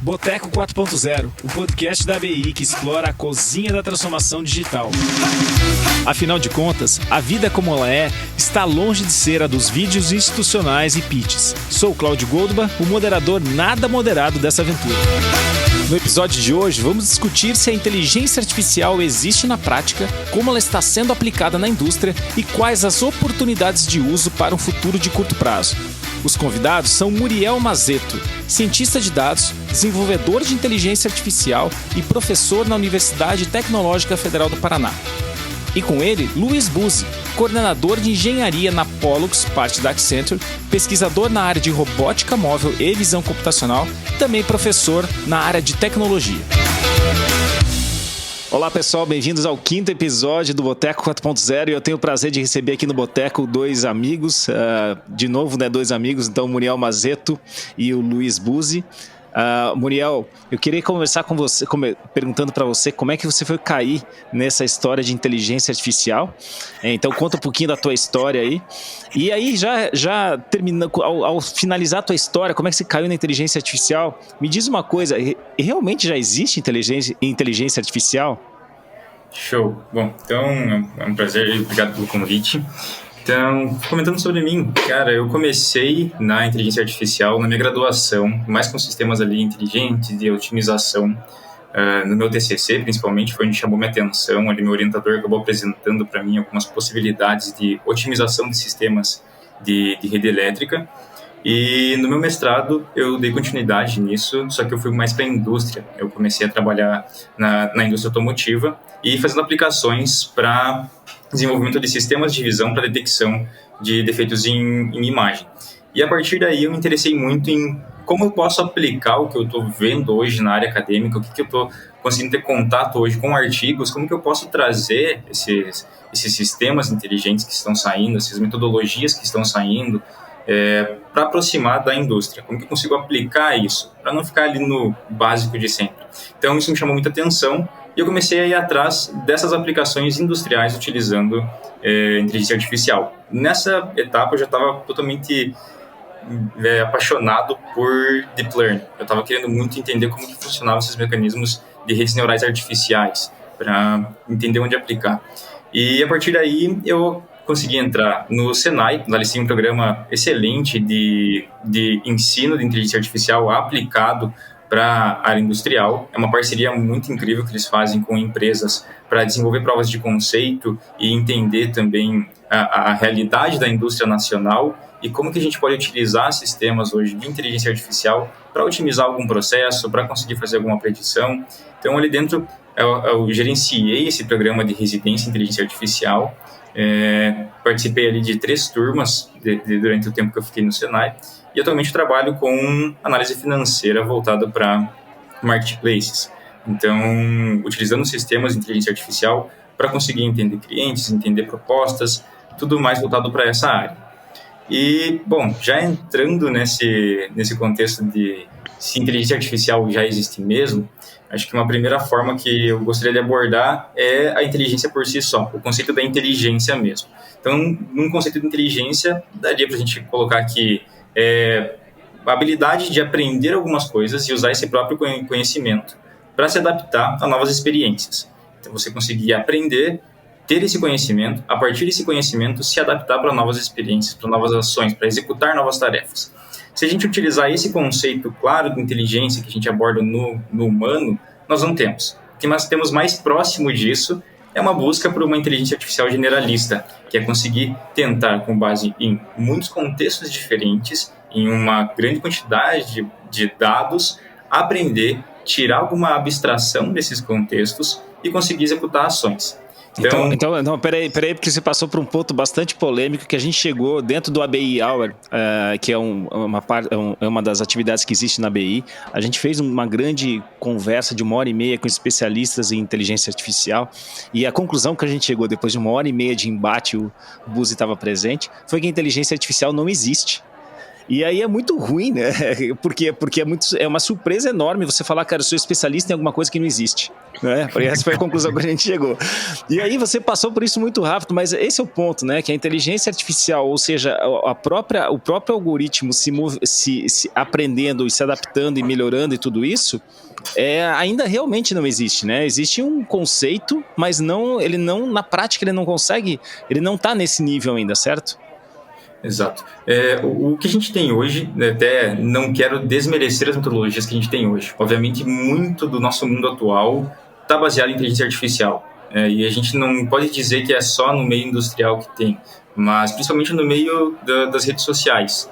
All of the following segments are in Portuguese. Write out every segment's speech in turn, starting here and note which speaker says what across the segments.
Speaker 1: Boteco 4.0, o podcast da ABI que explora a cozinha da transformação digital. Afinal de contas, a vida como ela é está longe de ser a dos vídeos institucionais e pitches. Sou o Cláudio Goldba, o moderador nada moderado dessa aventura. No episódio de hoje, vamos discutir se a inteligência artificial existe na prática, como ela está sendo aplicada na indústria e quais as oportunidades de uso para um futuro de curto prazo. Os convidados são Muriel Mazeto, cientista de dados, desenvolvedor de inteligência artificial e professor na Universidade Tecnológica Federal do Paraná. E com ele, Luiz Buzzi, coordenador de engenharia na Pollux, parte da Accenture, pesquisador na área de robótica móvel e visão computacional, e também professor na área de tecnologia. Olá pessoal, bem-vindos ao 5º episódio do Boteco 4.0 e eu tenho o prazer de receber aqui no Boteco dois amigos, de novo, dois amigos, então o Muriel Mazeto e o Luiz Buzzi. Muriel, eu queria conversar com você, perguntando para você como é que você foi cair nessa história de inteligência artificial. Então conta um pouquinho da tua história aí. E aí, já terminando, ao finalizar a tua história, como é que você caiu na inteligência artificial? Me diz uma coisa, realmente já existe inteligência artificial?
Speaker 2: Show. Bom, então é um prazer, obrigado pelo convite. Então, comentando sobre mim, cara, eu comecei na inteligência artificial na minha graduação, mais com sistemas ali inteligentes de otimização, no meu TCC, principalmente, foi onde chamou minha atenção, ali meu orientador acabou apresentando para mim algumas possibilidades de otimização de sistemas de rede elétrica, e no meu mestrado eu dei continuidade nisso, só que eu fui mais para a indústria, eu comecei a trabalhar na indústria automotiva e fazendo aplicações para desenvolvimento de sistemas de visão para detecção de defeitos em imagem. E a partir daí eu me interessei muito em como eu posso aplicar o que eu estou vendo hoje na área acadêmica, o que eu estou conseguindo ter contato hoje com artigos, como que eu posso trazer esses sistemas inteligentes que estão saindo, essas metodologias que estão saindo, para aproximar da indústria, como que eu consigo aplicar isso, para não ficar ali no básico de sempre. Então isso me chamou muita atenção e eu comecei a ir atrás dessas aplicações industriais utilizando inteligência artificial. Nessa etapa eu já estava totalmente apaixonado por Deep Learning. Eu estava querendo muito entender como que funcionavam esses mecanismos de redes neurais artificiais, para entender onde aplicar. E a partir daí eu consegui entrar no Senai, lá eles têm um programa excelente de ensino de inteligência artificial aplicado para a área industrial. É uma parceria muito incrível que eles fazem com empresas para desenvolver provas de conceito e entender também a realidade da indústria nacional e como que a gente pode utilizar sistemas hoje de inteligência artificial para otimizar algum processo, para conseguir fazer alguma predição. Então, ali dentro, eu gerenciei esse programa de residência em inteligência artificial. Participei ali de 3 turmas durante o tempo que eu fiquei no Senai e atualmente trabalho com análise financeira voltada para marketplaces. Então, utilizando sistemas de inteligência artificial para conseguir entender clientes, entender propostas, tudo mais voltado para essa área. E, bom, já entrando nesse contexto de se inteligência artificial já existe mesmo, acho que uma primeira forma que eu gostaria de abordar é a inteligência por si só, o conceito da inteligência mesmo. Então, num conceito de inteligência, daria para a gente colocar aqui a habilidade de aprender algumas coisas e usar esse próprio conhecimento para se adaptar a novas experiências. Então, você conseguir aprender, ter esse conhecimento, a partir desse conhecimento, se adaptar para novas experiências, para novas ações, para executar novas tarefas. Se a gente utilizar esse conceito claro de inteligência que a gente aborda no humano, nós não temos. O que nós temos mais próximo disso é uma busca por uma inteligência artificial generalista, que é conseguir tentar, com base em muitos contextos diferentes, em uma grande quantidade de dados, aprender, tirar alguma abstração desses contextos e conseguir executar ações.
Speaker 1: Então, peraí, porque você passou por um ponto bastante polêmico que a gente chegou dentro do ABI Hour, que é uma das atividades que existe na ABI. A gente fez uma grande conversa de 1h30 com especialistas em inteligência artificial e a conclusão que a gente chegou depois de 1h30 de embate, o Buzzi estava presente, foi que a inteligência artificial não existe. E aí é muito ruim, né? Porque é uma surpresa enorme você falar, cara, eu sou especialista em alguma coisa que não existe. Né? Essa foi a conclusão que a gente chegou. E aí você passou por isso muito rápido, mas esse é o ponto, né? Que a inteligência artificial, ou seja, o próprio algoritmo se aprendendo e se adaptando e melhorando e tudo isso, ainda realmente não existe, né? Existe um conceito, mas ele não, na prática, ele não consegue, ele não está nesse nível ainda, certo?
Speaker 2: Exato. O que a gente tem hoje, até não quero desmerecer as metodologias que a gente tem hoje. Obviamente, muito do nosso mundo atual está baseado em inteligência artificial. E a gente não pode dizer que é só no meio industrial que tem, mas principalmente no meio das redes sociais.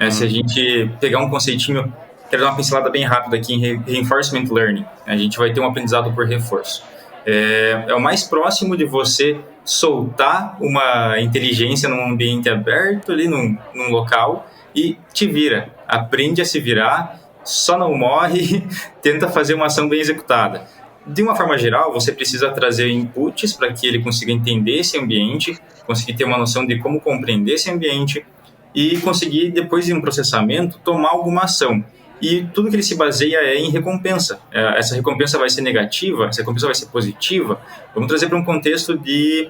Speaker 2: Se a gente pegar um conceitinho, quero dar uma pincelada bem rápida aqui em reinforcement learning. A gente vai ter um aprendizado por reforço. É o mais próximo de você soltar uma inteligência num ambiente aberto, ali num local, e te vira. Aprende a se virar, só não morre, tenta fazer uma ação bem executada. De uma forma geral, você precisa trazer inputs para que ele consiga entender esse ambiente, conseguir ter uma noção de como compreender esse ambiente e conseguir, depois de um processamento, tomar alguma ação. E tudo que ele se baseia é em recompensa. Essa recompensa vai ser negativa, essa recompensa vai ser positiva. Vamos trazer para um contexto de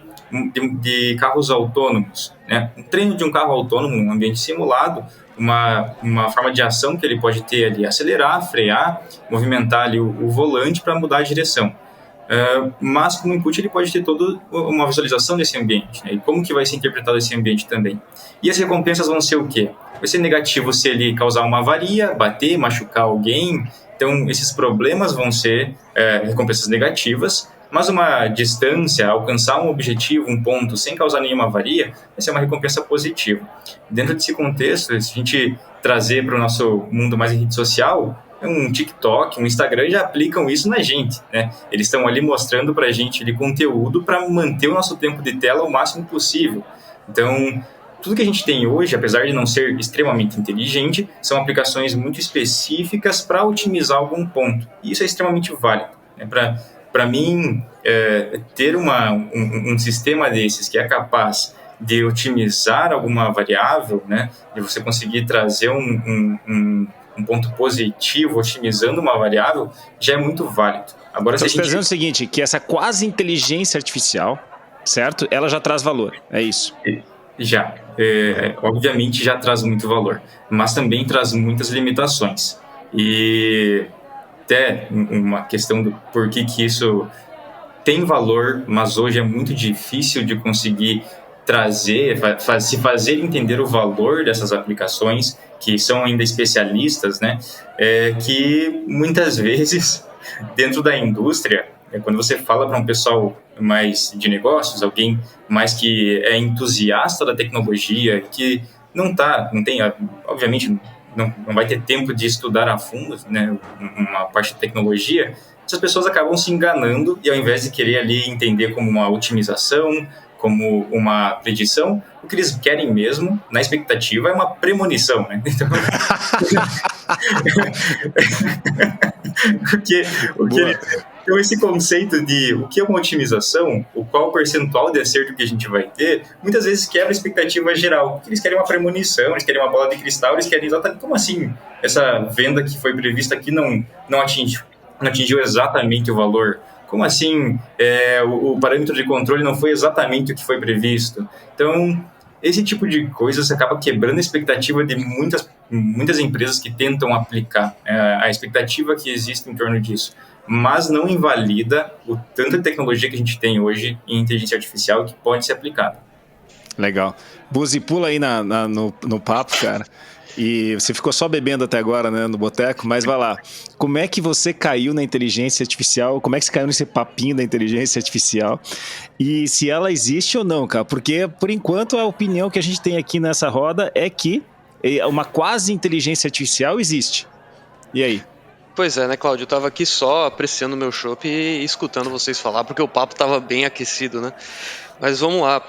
Speaker 2: carros autônomos, né? Um treino de um carro autônomo, um ambiente simulado, uma forma de ação que ele pode ter ali, acelerar, frear, movimentar ali o volante para mudar a direção. Mas como input ele pode ter toda uma visualização desse ambiente, né? E como que vai ser interpretado esse ambiente também. E as recompensas vão ser o quê? Vai ser negativo se ele causar uma avaria, bater, machucar alguém. Então, esses problemas vão ser recompensas negativas, mas uma distância, alcançar um objetivo, um ponto, sem causar nenhuma avaria, vai ser uma recompensa positiva. Dentro desse contexto, se a gente trazer para o nosso mundo mais em rede social, um TikTok, um Instagram já aplicam isso na gente, né? Eles estão ali mostrando para a gente ali conteúdo para manter o nosso tempo de tela o máximo possível. Então, tudo que a gente tem hoje, apesar de não ser extremamente inteligente, são aplicações muito específicas para otimizar algum ponto. E isso é extremamente válido, né? Para mim, ter um sistema desses que é capaz de otimizar alguma variável, né? De você conseguir trazer um ponto positivo otimizando uma variável, já é muito válido. Agora,
Speaker 1: então, você está dizendo o seguinte, que essa quase inteligência artificial, certo? Ela já traz valor, é isso?
Speaker 2: Já. Obviamente já traz muito valor, mas também traz muitas limitações. E até uma questão do porquê que isso tem valor, mas hoje é muito difícil de conseguir trazer, se fazer entender o valor dessas aplicações, que são ainda especialistas, né? Que muitas vezes, dentro da indústria, quando você fala para um pessoal mais de negócios, alguém mais que é entusiasta da tecnologia, que não tem, obviamente, não vai ter tempo de estudar a fundo, né, uma parte de tecnologia, essas pessoas acabam se enganando e ao invés de querer ali entender como uma otimização, como uma predição, o que eles querem mesmo, na expectativa, é uma premonição, né? Então, então, esse conceito de o que é uma otimização, qual percentual de acerto que a gente vai ter, muitas vezes quebra a expectativa geral. Porque eles querem uma premonição, eles querem uma bola de cristal, eles querem exatamente como assim essa venda que foi prevista aqui não atingiu exatamente o valor. Como assim o parâmetro de controle não foi exatamente o que foi previsto? Então, esse tipo de coisa você acaba quebrando a expectativa de muitas empresas que tentam aplicar a expectativa que existe em torno disso, mas não invalida o tanto de tecnologia que a gente tem hoje em inteligência artificial que pode ser aplicada.
Speaker 1: Legal. Buzi, pula aí no papo, cara. E você ficou só bebendo até agora, né, no boteco, mas vai lá. Como é que você caiu na inteligência artificial? Como é que você caiu nesse papinho da inteligência artificial? E se ela existe ou não, cara? Porque, por enquanto, a opinião que a gente tem aqui nessa roda é que uma quase inteligência artificial existe. E aí?
Speaker 3: Pois é, né, Cláudio? Eu tava aqui só apreciando o meu chopp e escutando vocês falar, porque o papo tava bem aquecido, né? Mas vamos lá.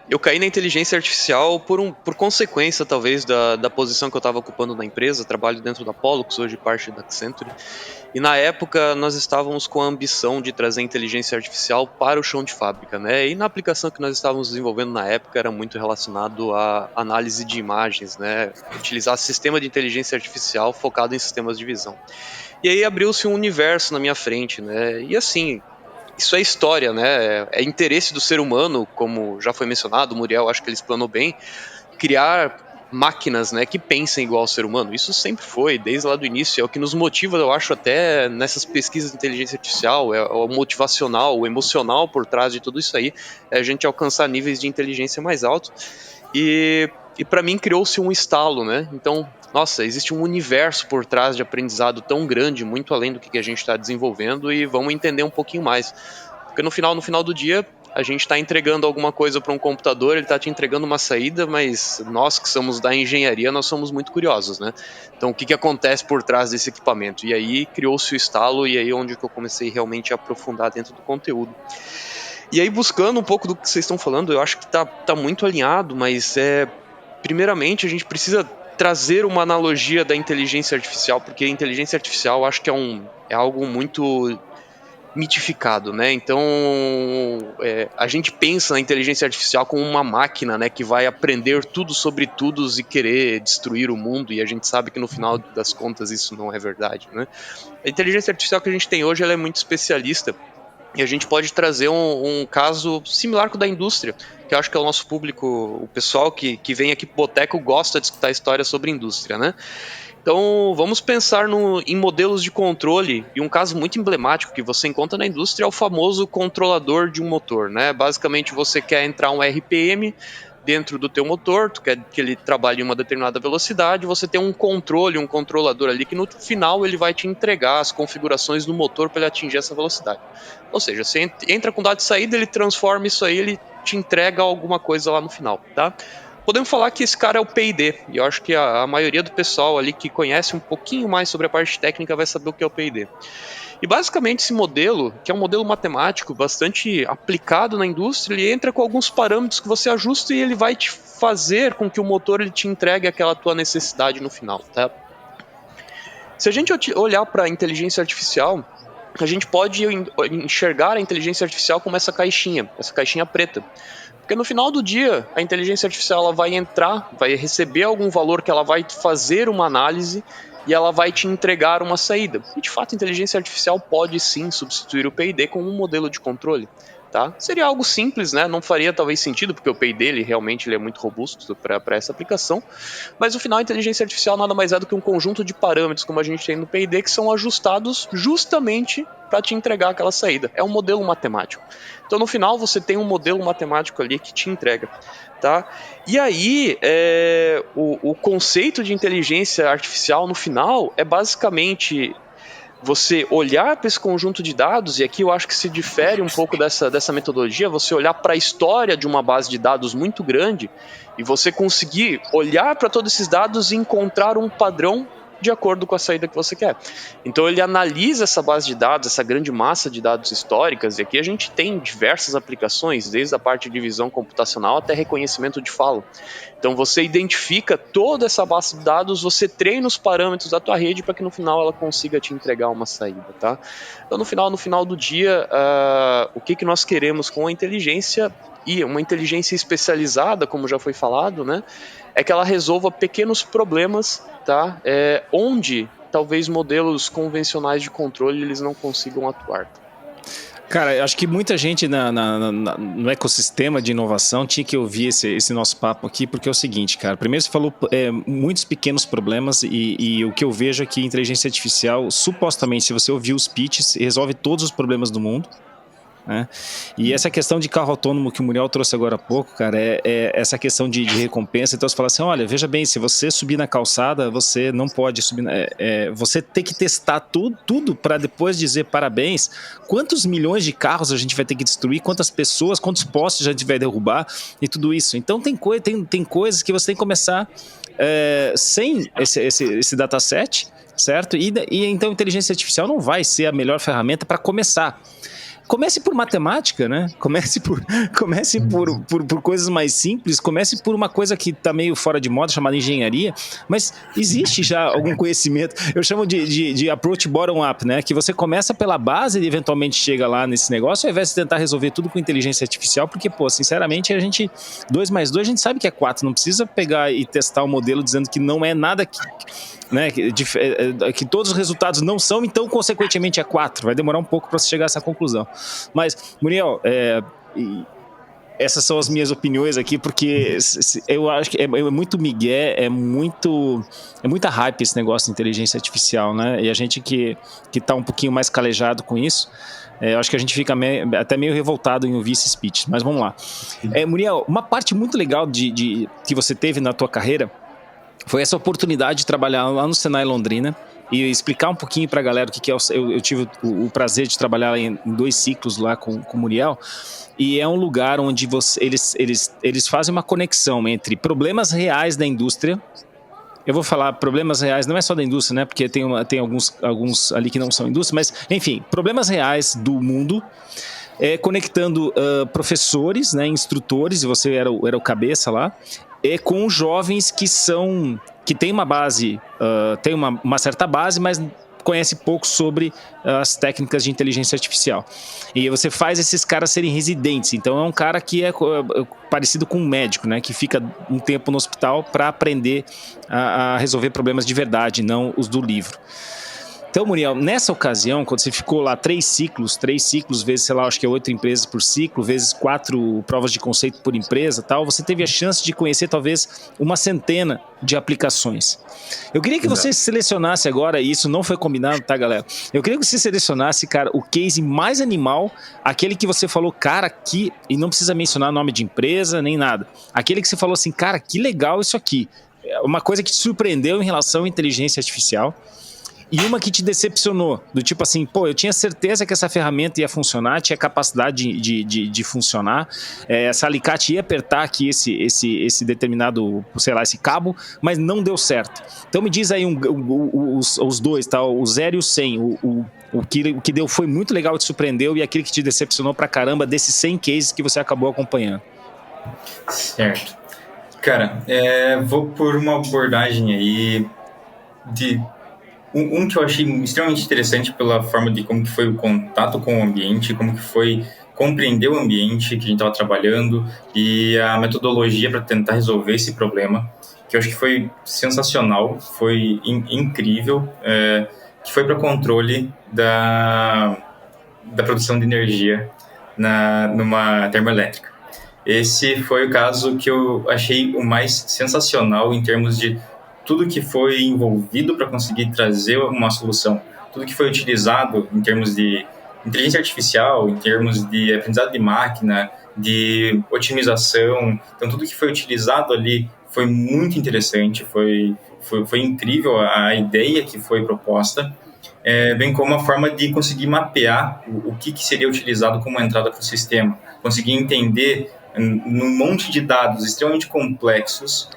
Speaker 3: Eu caí na inteligência artificial por consequência, talvez, da posição que eu estava ocupando na empresa. Trabalho dentro da Pollux, hoje parte da Accenture. E na época nós estávamos com a ambição de trazer inteligência artificial para o chão de fábrica, né? E na aplicação que nós estávamos desenvolvendo na época era muito relacionado à análise de imagens, né? Utilizar sistema de inteligência artificial focado em sistemas de visão. E aí abriu-se um universo na minha frente, né? E assim, isso é história, né? É interesse do ser humano, como já foi mencionado, o Muriel acho que ele explanou bem, criar máquinas, né, que pensem igual ao ser humano. Isso sempre foi, desde lá do início, é o que nos motiva, eu acho, até nessas pesquisas de inteligência artificial, é o motivacional, o emocional por trás de tudo isso aí, é a gente alcançar níveis de inteligência mais altos. E para mim criou-se um estalo, né? Então, nossa, existe um universo por trás de aprendizado tão grande, muito além do que a gente está desenvolvendo, e vamos entender um pouquinho mais. Porque no final do dia, a gente está entregando alguma coisa para um computador, ele está te entregando uma saída, mas nós que somos da engenharia, nós somos muito curiosos, né? Então, o que acontece por trás desse equipamento? E aí criou-se o estalo, e aí é onde que eu comecei realmente a aprofundar dentro do conteúdo. E aí, buscando um pouco do que vocês estão falando, eu acho que tá muito alinhado, mas primeiramente a gente precisa trazer uma analogia da inteligência artificial, porque a inteligência artificial eu acho que é algo muito mitificado, né? Então, a gente pensa na inteligência artificial como uma máquina, né, que vai aprender tudo sobre todos e querer destruir o mundo, e a gente sabe que no final das contas isso não é verdade, né? A inteligência artificial que a gente tem hoje, ela é muito especialista, e a gente pode trazer um caso similar com o da indústria, que eu acho que é o nosso público, o pessoal que vem aqui pro Boteco gosta de escutar histórias sobre indústria, né? Então, vamos pensar em modelos de controle, e um caso muito emblemático que você encontra na indústria é o famoso controlador de um motor, né? Basicamente, você quer entrar um RPM dentro do teu motor, tu quer que ele trabalhe em uma determinada velocidade, você tem um controle, um controlador ali que no final ele vai te entregar as configurações do motor para ele atingir essa velocidade. Ou seja, você entra com dado de saída, ele transforma isso aí, ele te entrega alguma coisa lá no final, tá? Podemos falar que esse cara é o P&D, e eu acho que a maioria do pessoal ali que conhece um pouquinho mais sobre a parte técnica vai saber o que é o P&D. E basicamente esse modelo, que é um modelo matemático bastante aplicado na indústria, ele entra com alguns parâmetros que você ajusta e ele vai te fazer com que o motor ele te entregue aquela tua necessidade no final, tá? Se a gente olhar para a inteligência artificial, a gente pode enxergar a inteligência artificial como essa caixinha preta. Porque no final do dia, a inteligência artificial ela vai entrar, vai receber algum valor que ela vai fazer uma análise e ela vai te entregar uma saída. E de fato, a inteligência artificial pode sim substituir o P&D como um modelo de controle. Tá? Seria algo simples, né? Não faria talvez sentido, porque o P&D ele realmente ele é muito robusto para essa aplicação, mas no final a inteligência artificial nada mais é do que um conjunto de parâmetros, como a gente tem no P&D, que são ajustados justamente para te entregar aquela saída. É um modelo matemático. Então no final você tem um modelo matemático ali que te entrega. Tá? E aí, o conceito de inteligência artificial no final é basicamente você olhar para esse conjunto de dados, e aqui eu acho que se difere um pouco dessa metodologia, você olhar para a história de uma base de dados muito grande e você conseguir olhar para todos esses dados e encontrar um padrão de acordo com a saída que você quer. Então ele analisa essa base de dados, essa grande massa de dados históricas, e aqui a gente tem diversas aplicações, desde a parte de visão computacional até reconhecimento de fala. Então você identifica toda essa base de dados, você treina os parâmetros da tua rede para que no final ela consiga te entregar uma saída, tá? Então no final do dia, o que nós queremos com a inteligência, e uma inteligência especializada, como já foi falado, né? É que ela resolva pequenos problemas, tá? Onde talvez modelos convencionais de controle eles não consigam atuar.
Speaker 1: Cara, eu acho que muita gente no ecossistema de inovação tinha que ouvir esse nosso papo aqui, porque é o seguinte, cara. Primeiro você falou muitos pequenos problemas e o que eu vejo é que a inteligência artificial, supostamente, se você ouvir os pitches, resolve todos os problemas do mundo. Né? E essa questão de carro autônomo que o Muriel trouxe agora há pouco, cara, é essa questão de recompensa. Então você fala assim, olha, veja bem, se você subir na calçada, você não pode subir, você tem que testar tudo para depois dizer parabéns, quantos milhões de carros a gente vai ter que destruir, quantas pessoas, quantos postes a gente vai derrubar e tudo isso. Então tem coisas que você tem que começar sem esse dataset, certo? E então a inteligência artificial não vai ser a melhor ferramenta para começar. comece por matemática, né? Comece por coisas mais simples, comece por uma coisa que tá meio fora de moda, chamada engenharia, mas existe já algum conhecimento, eu chamo de approach bottom-up, né? Que você começa pela base e eventualmente chega lá nesse negócio, ao invés de tentar resolver tudo com inteligência artificial, porque, pô, sinceramente, 2 mais 2 a gente sabe que é 4, não precisa pegar e testar o modelo dizendo que não é nada que, né, que todos os resultados não são, então consequentemente é 4, vai demorar um pouco para você chegar a essa conclusão. Mas, Muriel, essas são as minhas opiniões aqui, porque eu acho que é muito migué, é muita hype esse negócio de inteligência artificial, né? E a gente que tá um pouquinho mais calejado com isso, eu acho que a gente fica até meio revoltado em ouvir esse speech, mas vamos lá. Muriel, uma parte muito legal que você teve na tua carreira foi essa oportunidade de trabalhar lá no Senai Londrina e explicar um pouquinho para a galera o que é. Eu tive o prazer de trabalhar em 2 ciclos lá com o Muriel, e é um lugar onde eles fazem uma conexão entre problemas reais da indústria. Eu vou falar problemas reais, não é só da indústria, né? Porque tem alguns ali que não são indústria, mas, enfim, problemas reais do mundo, conectando professores, né, instrutores, e você era o cabeça lá, com jovens que têm uma base, tem uma certa base, mas conhece pouco sobre as técnicas de inteligência artificial. E você faz esses caras serem residentes. Então é um cara que é parecido com um médico, né? Que fica um tempo no hospital para aprender a resolver problemas de verdade, não os do livro. Então, Muriel, nessa ocasião, quando você ficou lá 3 ciclos, vezes, sei lá, acho que é 8 empresas por ciclo, vezes 4 provas de conceito por empresa, tal, você teve a chance de conhecer talvez uma centena de aplicações. Eu queria que você selecionasse agora, e isso não foi combinado, tá, galera? Eu queria que você selecionasse, cara, o case mais animal, aquele que você falou, cara, que, e não precisa mencionar nome de empresa, nem nada, aquele que você falou assim, cara, que legal isso aqui. Uma coisa que te surpreendeu em relação à inteligência artificial. E uma que te decepcionou, do tipo assim, pô, eu tinha certeza que essa ferramenta ia funcionar, tinha capacidade de funcionar, essa alicate ia apertar aqui esse determinado, sei lá, esse cabo, mas não deu certo. Então me diz aí os dois, tá? O 0 e o 100, o que deu foi muito legal, te surpreendeu, e aquele que te decepcionou pra caramba desses 100 cases que você acabou acompanhando.
Speaker 2: Certo. Cara, vou por uma abordagem aí de... Um que eu achei extremamente interessante pela forma de como que foi o contato com o ambiente, como que foi compreender o ambiente que a gente estava trabalhando e a metodologia para tentar resolver esse problema, que eu acho que foi sensacional, foi incrível, que foi para controle da produção de energia numa termoelétrica. Esse foi o caso que eu achei o mais sensacional em termos de tudo que foi envolvido para conseguir trazer uma solução, tudo que foi utilizado em termos de inteligência artificial, em termos de aprendizado de máquina, de otimização, então tudo que foi utilizado ali foi muito interessante, foi incrível a ideia que foi proposta, bem como a forma de conseguir mapear o que seria utilizado como entrada para o sistema, conseguir entender num monte de dados extremamente complexos,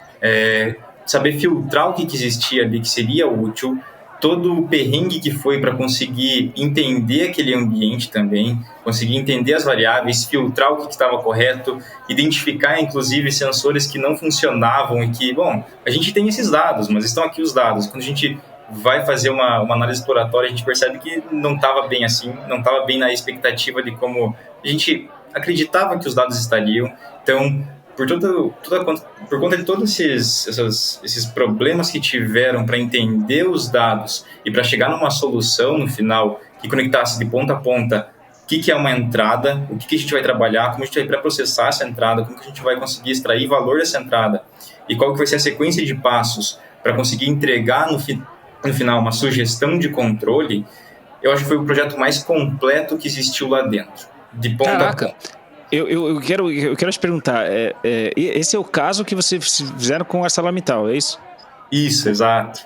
Speaker 2: saber filtrar o que existia ali que seria útil, todo o perrengue que foi para conseguir entender aquele ambiente também, conseguir entender as variáveis, filtrar o que estava correto, identificar inclusive sensores que não funcionavam e que, bom, a gente tem esses dados, mas estão aqui os dados. Quando a gente vai fazer uma análise exploratória, a gente percebe que não estava bem assim, não estava bem na expectativa de como a gente acreditava que os dados estariam. Então, por conta de todos esses problemas que tiveram para entender os dados e para chegar numa solução no final que conectasse de ponta a ponta o que é uma entrada, o que a gente vai trabalhar, como a gente vai pré-processar essa entrada, como que a gente vai conseguir extrair valor dessa entrada e qual que vai ser a sequência de passos para conseguir entregar no final uma sugestão de controle, eu acho que foi o projeto mais completo que existiu lá dentro, de ponta a ponta.
Speaker 1: Eu quero te perguntar, esse é o caso que vocês fizeram com o ArcelorMittal, é isso?
Speaker 2: Isso, exato.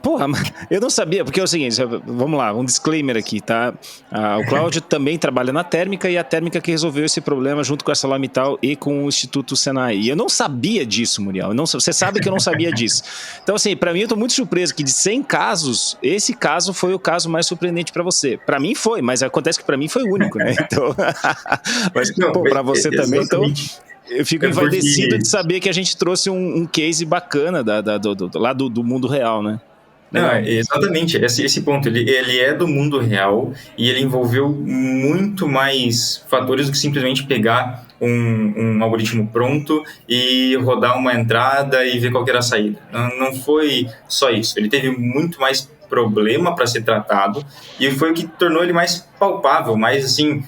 Speaker 1: Porra, mas eu não sabia, porque é o seguinte, vamos lá, um disclaimer aqui, tá? O Cláudio também trabalha na Térmica e a Térmica que resolveu esse problema junto com a ArcelorMittal e com o Instituto Senai. E eu não sabia disso, Muriel. Você sabe que eu não sabia disso. Então, assim, pra mim eu tô muito surpreso que de 100 casos, esse caso foi o caso mais surpreendente pra você. Pra mim foi, mas acontece que pra mim foi o único, né? Então, mas, pô, pra você também, então... Eu fico envaidecido de saber que a gente trouxe um case bacana lá do mundo real, né?
Speaker 2: Não, exatamente, esse ponto, ele é do mundo real e ele envolveu muito mais fatores do que simplesmente pegar um algoritmo pronto e rodar uma entrada e ver qual que era a saída. Não foi só isso, ele teve muito mais problema para ser tratado e foi o que tornou ele mais palpável, mais assim,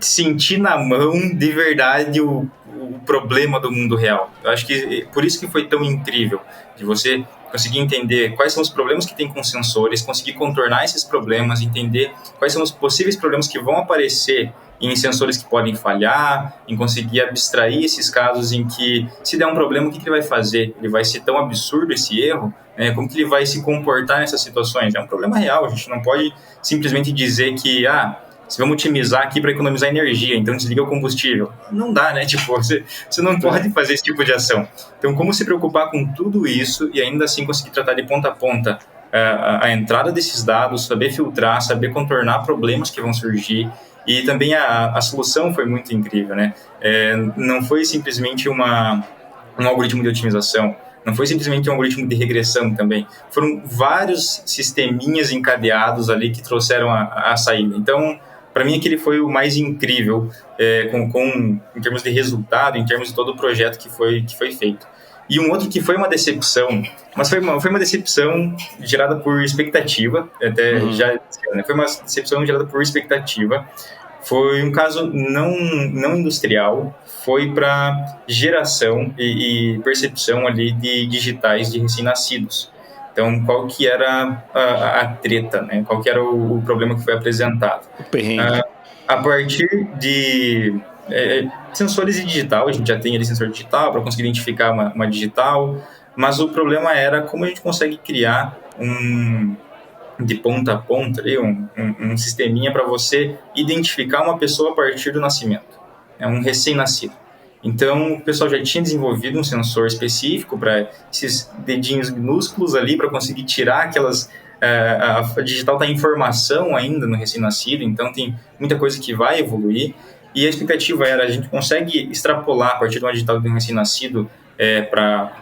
Speaker 2: sentir na mão de verdade o problema do mundo real. Eu acho que por isso que foi tão incrível, de você conseguir entender quais são os problemas que tem com sensores, conseguir contornar esses problemas, entender quais são os possíveis problemas que vão aparecer em sensores que podem falhar, em conseguir abstrair esses casos em que, se der um problema, o que ele vai fazer? Ele vai ser tão absurdo esse erro? Como que ele vai se comportar nessas situações? É um problema real, a gente não pode simplesmente dizer que, vamos otimizar aqui para economizar energia, então desliga o combustível. Não dá, né? Tipo, você não pode fazer esse tipo de ação. Então, como se preocupar com tudo isso e ainda assim conseguir tratar de ponta a ponta a entrada desses dados, saber filtrar, saber contornar problemas que vão surgir. E também a solução foi muito incrível, né? Não foi simplesmente um algoritmo de otimização, não foi simplesmente um algoritmo de regressão também. Foram vários sisteminhas encadeados ali que trouxeram a saída. Então, para mim, aquele foi o mais incrível em termos de resultado, em termos de todo o projeto que foi feito. E um outro que foi uma decepção, mas foi uma decepção gerada por expectativa, foi uma decepção gerada por expectativa. Foi um caso não industrial, foi para geração e percepção ali de digitais de recém-nascidos. Então, qual que era a treta, né? Qual que era o problema que foi apresentado?
Speaker 1: O perrengue.
Speaker 2: A partir de sensores de digital, a gente já tem ali sensor digital para conseguir identificar uma digital, mas o problema era como a gente consegue criar de ponta a ponta, ali, um sisteminha para você identificar uma pessoa a partir do nascimento, um recém-nascido. Então, o pessoal já tinha desenvolvido um sensor específico para esses dedinhos minúsculos ali, para conseguir tirar aquelas... a digital está em formação ainda no recém-nascido, então tem muita coisa que vai evoluir. E a expectativa era, a gente consegue extrapolar a partir de uma digital de um recém-nascido para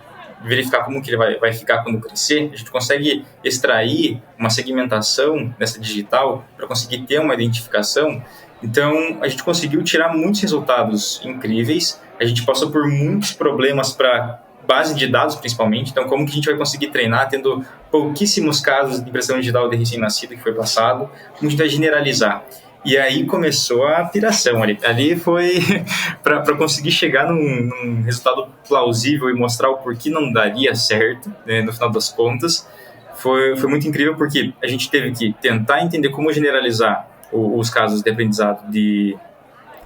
Speaker 2: verificar como que ele vai ficar quando crescer. A gente consegue extrair uma segmentação dessa digital para conseguir ter uma identificação. Então, a gente conseguiu tirar muitos resultados incríveis. A gente passou por muitos problemas para base de dados, principalmente. Então, como que a gente vai conseguir treinar tendo pouquíssimos casos de impressão digital de recém-nascido que foi passado? Como a gente vai generalizar? E aí começou a piração ali. Ali foi para conseguir chegar num resultado plausível e mostrar o porquê não daria certo, né, no final das contas. Foi muito incrível porque a gente teve que tentar entender como generalizar os casos de aprendizado ali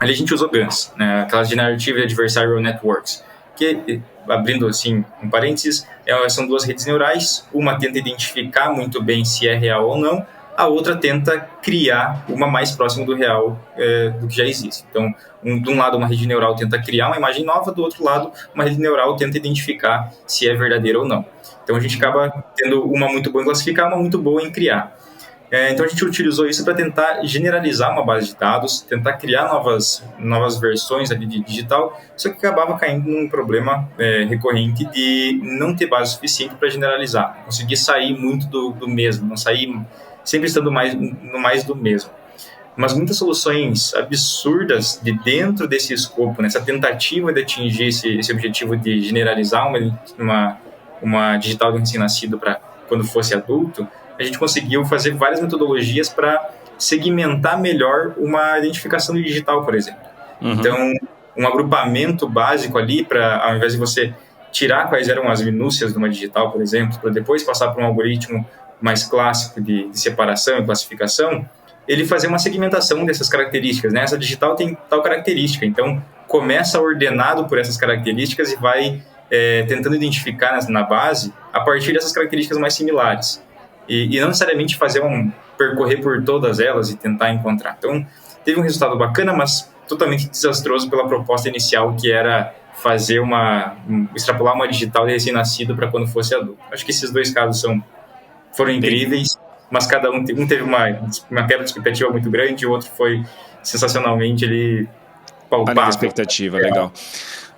Speaker 2: a gente usou GANs, né, aquelas Generative Adversarial Networks, que, abrindo assim um parênteses, são duas redes neurais, uma tenta identificar muito bem se é real ou não, a outra tenta criar uma mais próxima do real do que já existe. Então, de um lado, uma rede neural tenta criar uma imagem nova, do outro lado, uma rede neural tenta identificar se é verdadeira ou não. Então, a gente acaba tendo uma muito boa em classificar, uma muito boa em criar. Então, a gente utilizou isso para tentar generalizar uma base de dados, tentar criar novas versões ali de digital, só que acabava caindo num problema recorrente de não ter base suficiente para generalizar, não conseguir sair muito do mesmo, não sair sempre estando no mais do mesmo. Mas muitas soluções absurdas de dentro desse escopo, nessa tentativa de atingir esse objetivo de generalizar uma digital de um recém-nascido para quando fosse adulto, a gente conseguiu fazer várias metodologias para segmentar melhor uma identificação de digital, por exemplo. Uhum. Então, um agrupamento básico ali, ao invés de você tirar quais eram as minúcias de uma digital, por exemplo, para depois passar para um algoritmo mais clássico de separação e classificação, ele fazer uma segmentação dessas características, né? Essa digital tem tal característica, então começa ordenado por essas características e vai tentando identificar na base a partir dessas características mais similares. e não necessariamente percorrer por todas elas e tentar encontrar. Então, teve um resultado bacana, mas totalmente desastroso pela proposta inicial, que era extrapolar uma digital de recém-nascido para quando fosse adulto. Acho que esses dois casos foram incríveis, mas cada um teve uma quebra de expectativa muito grande, o outro foi sensacionalmente palpável.
Speaker 1: A expectativa, legal.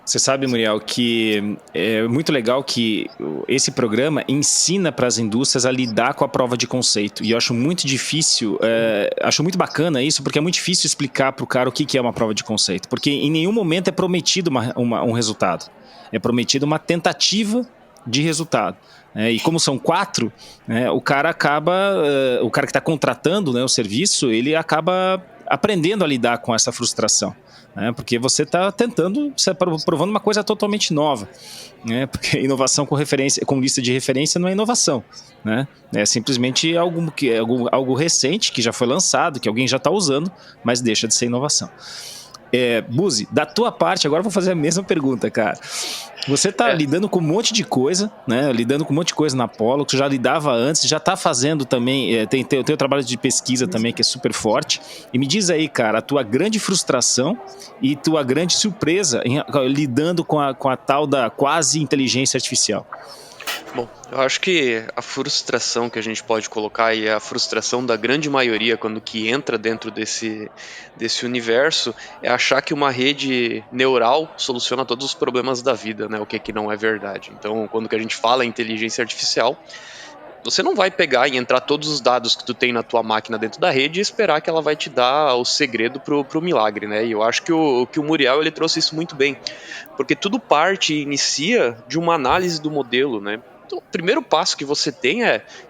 Speaker 1: Você sabe, Muriel, que é muito legal que esse programa ensina para as indústrias a lidar com a prova de conceito. E eu acho muito difícil, acho muito bacana isso, porque é muito difícil explicar para o cara o que é uma prova de conceito. Porque em nenhum momento é prometido um resultado. É prometido uma tentativa de resultado. E como são 4, o cara que está contratando, né, o serviço, ele acaba aprendendo a lidar com essa frustração. Porque você está provando uma coisa totalmente nova, porque inovação com lista de referência não é inovação, é simplesmente algo recente que já foi lançado, que alguém já está usando, mas deixa de ser inovação. Buzi, da tua parte, agora eu vou fazer a mesma pergunta, cara. Você está lidando com um monte de coisa, lidando com um monte de coisa na Apollo, que já lidava antes, já está fazendo também, tem o teu trabalho de pesquisa também, que é super forte. E me diz aí, cara, a tua grande frustração e tua grande surpresa lidando com a tal da quase inteligência artificial.
Speaker 3: Bom, eu acho que a frustração que a gente pode colocar, e a frustração da grande maioria quando que entra dentro desse universo, é achar que uma rede neural soluciona todos os problemas da vida, né? O que não é verdade. Então, quando que a gente fala em inteligência artificial, você não vai pegar e entrar todos os dados que tu tem na tua máquina dentro da rede e esperar que ela vai te dar o segredo pro milagre, né? E eu acho que o Muriel, ele trouxe isso muito bem, porque tudo parte e inicia de uma análise do modelo, né? Então, o primeiro passo que você tem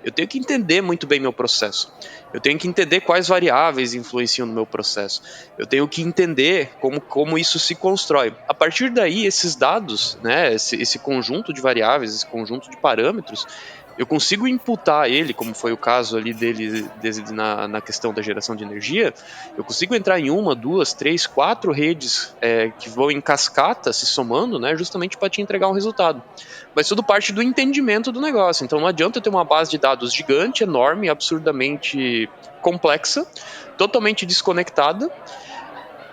Speaker 3: eu tenho que entender muito bem meu processo. Eu tenho que entender quais variáveis influenciam no meu processo. Eu tenho que entender como isso se constrói. A partir daí, esses dados, né, esse conjunto de variáveis, esse conjunto de parâmetros, eu consigo imputar ele, como foi o caso ali dele na questão da geração de energia, eu consigo entrar em 1, 2, 3, 4 redes que vão em cascata se somando, né, justamente para te entregar um resultado. Mas tudo parte do entendimento do negócio. Então não adianta eu ter uma base de dados gigante, enorme, absurdamente complexa, totalmente desconectada,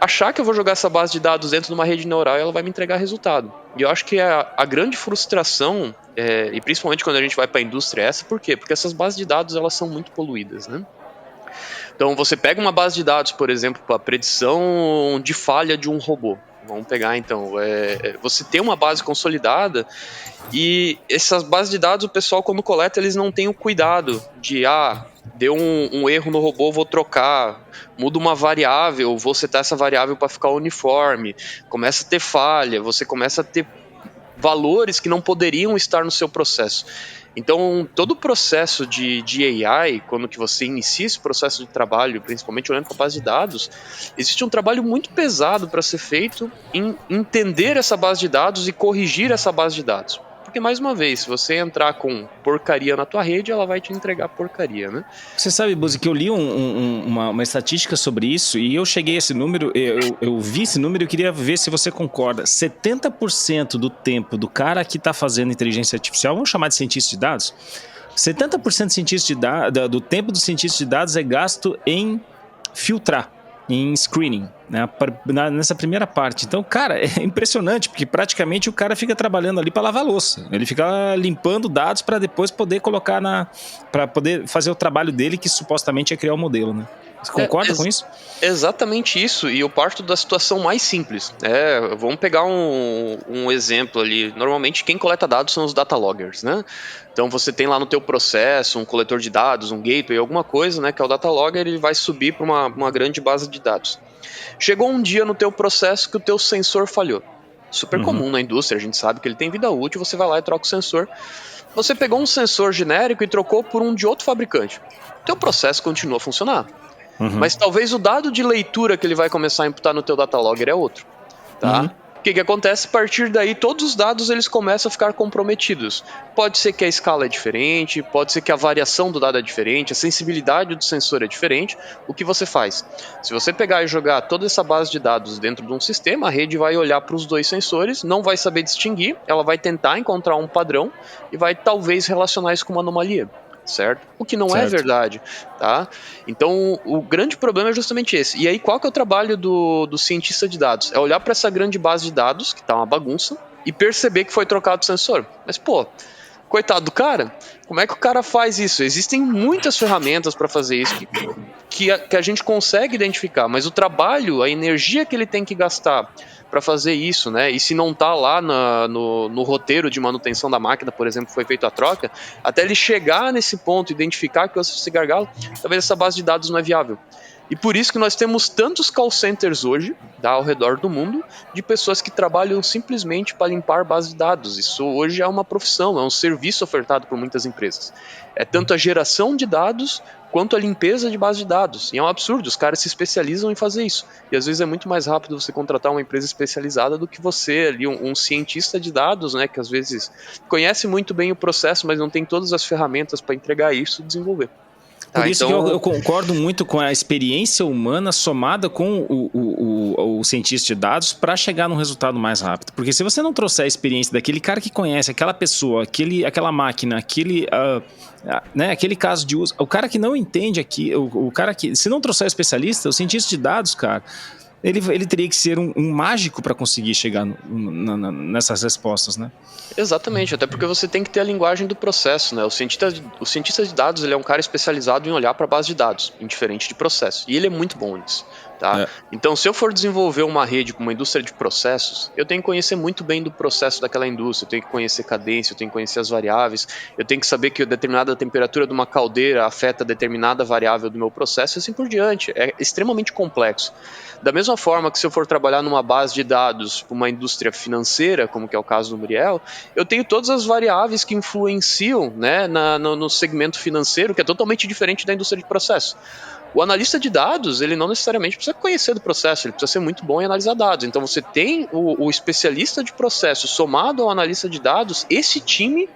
Speaker 3: achar que eu vou jogar essa base de dados dentro de uma rede neural e ela vai me entregar resultado. E eu acho que a grande frustração, e principalmente quando a gente vai para a indústria, é essa. Por quê? Porque essas bases de dados, elas são muito poluídas, né? Então você pega uma base de dados, por exemplo, para predição de falha de um robô. Vamos pegar então, você tem uma base consolidada e essas bases de dados, o pessoal quando coleta, eles não têm o cuidado de, deu um erro no robô, vou trocar, muda uma variável, vou setar essa variável para ficar uniforme, começa a ter falha, você começa a ter valores que não poderiam estar no seu processo. Então, todo o processo de AI, quando que você inicia esse processo de trabalho, principalmente olhando para a base de dados, existe um trabalho muito pesado para ser feito em entender essa base de dados e corrigir essa base de dados. Porque, mais uma vez, se você entrar com porcaria na tua rede, ela vai te entregar porcaria, né?
Speaker 1: Você sabe, Buzi, que eu li uma estatística sobre isso e eu cheguei a esse número, eu vi esse número e eu queria ver se você concorda. 70% do tempo do cara que está fazendo inteligência artificial, vamos chamar de cientista de dados, 70% do tempo do cientista de dados é gasto em filtrar, em screening, né, nessa primeira parte. Então, cara, é impressionante, porque praticamente o cara fica trabalhando ali para lavar louça. Ele fica limpando dados para depois poder colocar para poder fazer o trabalho dele, que supostamente é criar o modelo, né? Você concorda com isso?
Speaker 3: Exatamente isso, e eu parto da situação mais simples. Vamos pegar um exemplo ali. Normalmente quem coleta dados são os data loggers, né? Então você tem lá no teu processo um coletor de dados, um gateway, alguma coisa, né? Que é o data logger, ele vai subir para uma grande base de dados. Chegou um dia no teu processo que o teu sensor falhou. Super comum na indústria, a gente sabe que ele tem vida útil, você vai lá e troca o sensor. Você pegou um sensor genérico e trocou por um de outro fabricante. O teu processo continua a funcionar. Mas talvez o dado de leitura que ele vai começar a imputar no teu data logger é outro, tá? O que acontece? A partir daí, todos os dados eles começam a ficar comprometidos. Pode ser que a escala é diferente, pode ser que a variação do dado é diferente, a sensibilidade do sensor é diferente. O que você faz? Se você pegar e jogar toda essa base de dados dentro de um sistema, a rede vai olhar para os dois sensores, não vai saber distinguir, ela vai tentar encontrar um padrão e vai talvez relacionar isso com uma anomalia. certo? O que não é
Speaker 1: Certo.
Speaker 3: verdade, tá? Então, o grande problema é justamente esse. E aí, qual que é o trabalho do cientista de dados? É olhar para essa grande base de dados, que tá uma bagunça, e perceber que foi trocado o sensor. Mas, pô, coitado do cara, como é que o cara faz isso? Existem muitas ferramentas para fazer isso que a gente consegue identificar, mas o trabalho, a energia que ele tem que gastar para fazer isso, né? E se não tá lá no roteiro de manutenção da máquina, por exemplo, foi feita a troca, até ele chegar nesse ponto, identificar que esse gargalo, talvez essa base de dados não é viável. E por isso que nós temos tantos call centers hoje, ao redor do mundo, de pessoas que trabalham simplesmente para limpar base de dados. Isso hoje é uma profissão, é um serviço ofertado por muitas empresas. É tanto a geração de dados quanto a limpeza de base de dados. E é um absurdo, os caras se especializam em fazer isso. E às vezes é muito mais rápido você contratar uma empresa especializada do que você ali, um cientista de dados, né, que às vezes conhece muito bem o processo, mas não tem todas as ferramentas para entregar isso e desenvolver.
Speaker 1: Por isso então, que eu concordo muito com a experiência humana somada com o cientista de dados para chegar num resultado mais rápido. Porque se você não trouxer a experiência daquele cara que conhece aquela pessoa, aquela máquina, aquele caso de uso, o cara que não entende aqui, o cara que, se não trouxer especialista, o cientista de dados, cara, ele teria que ser um mágico para conseguir chegar nessas respostas, né?
Speaker 3: Exatamente, até porque você tem que ter a linguagem do processo, né? O cientista de dados, ele é um cara especializado em olhar para a base de dados, indiferente de processo, e ele é muito bom nisso, tá? É. Então, se eu for desenvolver uma rede com uma indústria de processos, eu tenho que conhecer muito bem do processo daquela indústria, eu tenho que conhecer cadência, eu tenho que conhecer as variáveis, eu tenho que saber que determinada temperatura de uma caldeira afeta determinada variável do meu processo e assim por diante. É extremamente complexo. Da mesma forma que se eu for trabalhar numa base de dados para uma indústria financeira, como que é o caso do Muriel, eu tenho todas as variáveis que influenciam, né, no segmento financeiro, que é totalmente diferente da indústria de processo. O analista de dados, ele não necessariamente precisa conhecer do processo, ele precisa ser muito bom em analisar dados. Então você tem o especialista de processo somado ao analista de dados, esse time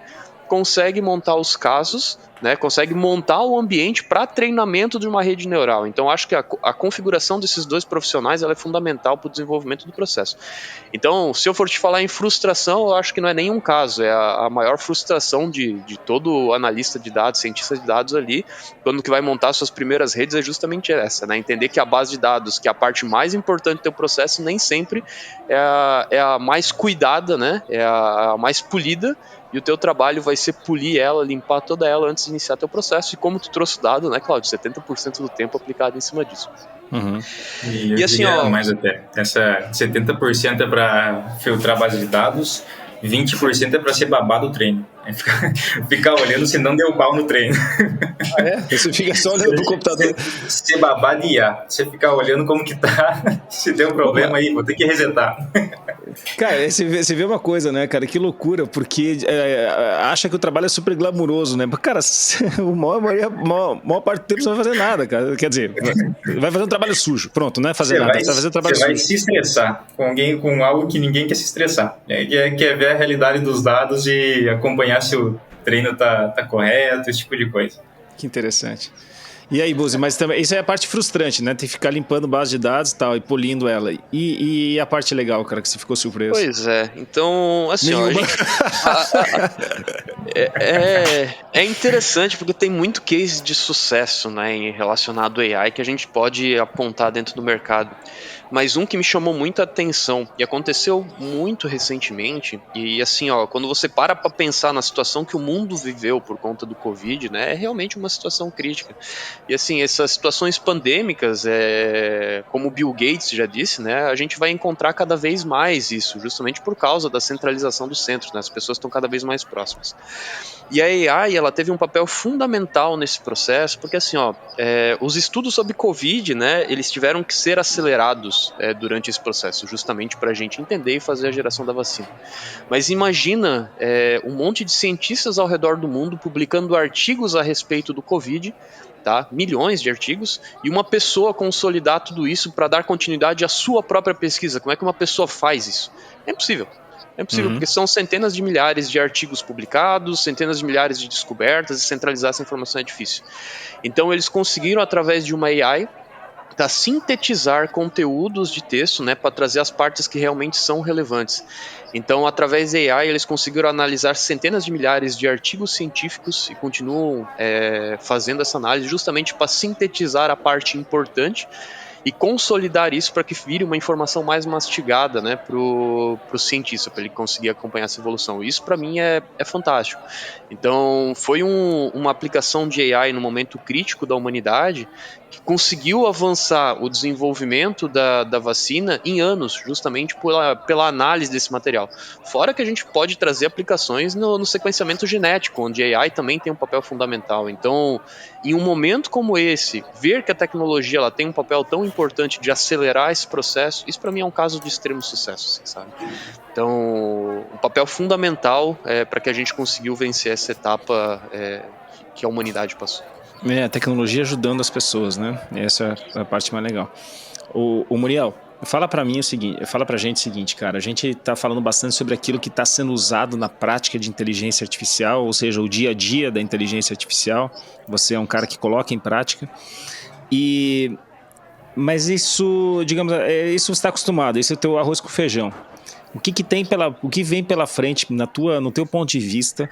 Speaker 3: consegue montar os casos, né, consegue montar o ambiente para treinamento de uma rede neural. Então, acho que a configuração desses dois profissionais ela é fundamental para o desenvolvimento do processo. Então, se eu for te falar em frustração, eu acho que não é nenhum caso, é a maior frustração de todo analista de dados, cientista de dados ali, quando que vai montar suas primeiras redes, é justamente essa, né? Entender que a base de dados, que é a parte mais importante do teu processo, nem sempre é a mais cuidada, né? É a mais polida, e o teu trabalho vai ser polir ela, limpar toda ela antes de iniciar teu processo. E como tu trouxe o dado, né, Cláudio? 70% do tempo aplicado em cima disso.
Speaker 2: Uhum. E assim, ó, mais até. Essa 70% é para filtrar a base de dados, 20% é para ser babado o treino. É ficar olhando se não deu pau no treino.
Speaker 1: Ah, é? Você fica só olhando pro computador.
Speaker 2: Ser babado e IA. Você ficar olhando como que tá. Se deu problema aí, vou ter que resetar.
Speaker 1: Cara, você vê uma coisa, né, cara? Que loucura, porque acha que o trabalho é super glamuroso, né? Mas, cara, a maior parte do tempo você não vai fazer nada, cara. Quer dizer, vai fazer um trabalho sujo. Pronto, não é fazer nada. Você vai fazer um trabalho sujo.
Speaker 2: Você vai se estressar com algo que ninguém quer se estressar. Quer ver a realidade dos dados e acompanhar se o treino tá correto, esse tipo de coisa.
Speaker 1: Que interessante. E aí, Buzi, mas também isso é a parte frustrante, né? Tem que ficar limpando base de dados e tal, e polindo ela. E a parte legal, cara, que você ficou surpreso?
Speaker 3: Pois é. Então, assim, ó, é interessante porque tem muito case de sucesso, né, relacionado ao AI que a gente pode apontar dentro do mercado. Mas um que me chamou muita atenção e aconteceu muito recentemente, e assim, ó, quando você para pensar na situação que o mundo viveu por conta do Covid, né, é realmente uma situação crítica. E assim, essas situações pandêmicas, como o Bill Gates já disse, né, a gente vai encontrar cada vez mais isso, justamente por causa da centralização dos centros, né, as pessoas estão cada vez mais próximas. E a AI, ela teve um papel fundamental nesse processo, porque assim, ó, os estudos sobre Covid, né, eles tiveram que ser acelerados durante esse processo, justamente para a gente entender e fazer a geração da vacina. Mas imagina um monte de cientistas ao redor do mundo publicando artigos a respeito do Covid, tá? Milhões de artigos, e uma pessoa consolidar tudo isso para dar continuidade à sua própria pesquisa. Como é que uma pessoa faz isso? É impossível. É impossível, porque são centenas de milhares de artigos publicados, centenas de milhares de descobertas, e centralizar essa informação é difícil. Então eles conseguiram, através de uma AI, sintetizar conteúdos de texto, né, para trazer as partes que realmente são relevantes. Então, através da AI, eles conseguiram analisar centenas de milhares de artigos científicos e continuam fazendo essa análise justamente para sintetizar a parte importante e consolidar isso para que vire uma informação mais mastigada, né, pro cientista, para ele conseguir acompanhar essa evolução. Isso para mim é fantástico. Então foi uma aplicação de AI no momento crítico da humanidade que conseguiu avançar o desenvolvimento da vacina em anos, justamente pela análise desse material. Fora que a gente pode trazer aplicações no sequenciamento genético, onde a AI também tem um papel fundamental. Então, em um momento como esse, ver que a tecnologia ela tem um papel tão importante de acelerar esse processo, isso para mim é um caso de extremo sucesso, assim, sabe? Então, um papel fundamental para que a gente conseguiu vencer essa etapa que a humanidade passou.
Speaker 1: A tecnologia ajudando as pessoas, né? Essa é a parte mais legal. O Muriel, fala pra gente o seguinte, cara. A gente tá falando bastante sobre aquilo que está sendo usado na prática de inteligência artificial, ou seja, o dia a dia da inteligência artificial. Você é um cara que coloca em prática. Mas isso, digamos, isso você está acostumado, esse é o teu arroz com feijão. O que vem pela frente no teu ponto de vista,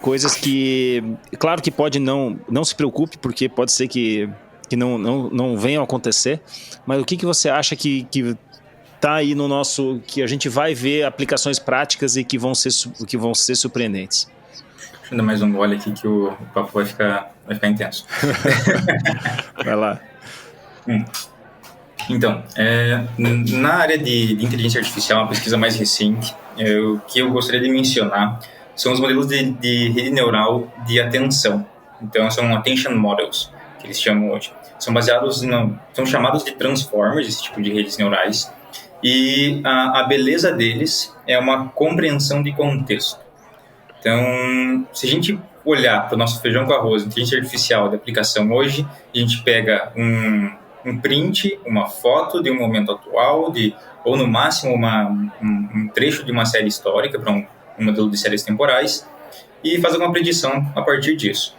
Speaker 1: coisas que, claro que pode não se preocupe, porque pode ser que não venham a acontecer, mas o que você acha que tá aí no nosso, que a gente vai ver aplicações práticas e que vão ser surpreendentes?
Speaker 2: Deixa eu dar mais um gole aqui que o papo vai ficar intenso.
Speaker 1: Vai lá.
Speaker 2: Então, na área de inteligência artificial, uma pesquisa mais recente, o que eu gostaria de mencionar são os modelos de rede neural de atenção. Então, são attention models, que eles chamam hoje. São chamados de transformers, esse tipo de redes neurais, e a beleza deles é uma compreensão de contexto. Então, se a gente olhar para o nosso feijão com arroz, inteligência artificial de aplicação hoje, a gente pega um print, uma foto de um momento atual, ou no máximo um trecho de uma série histórica para um modelo de séries temporais e faz alguma predição a partir disso.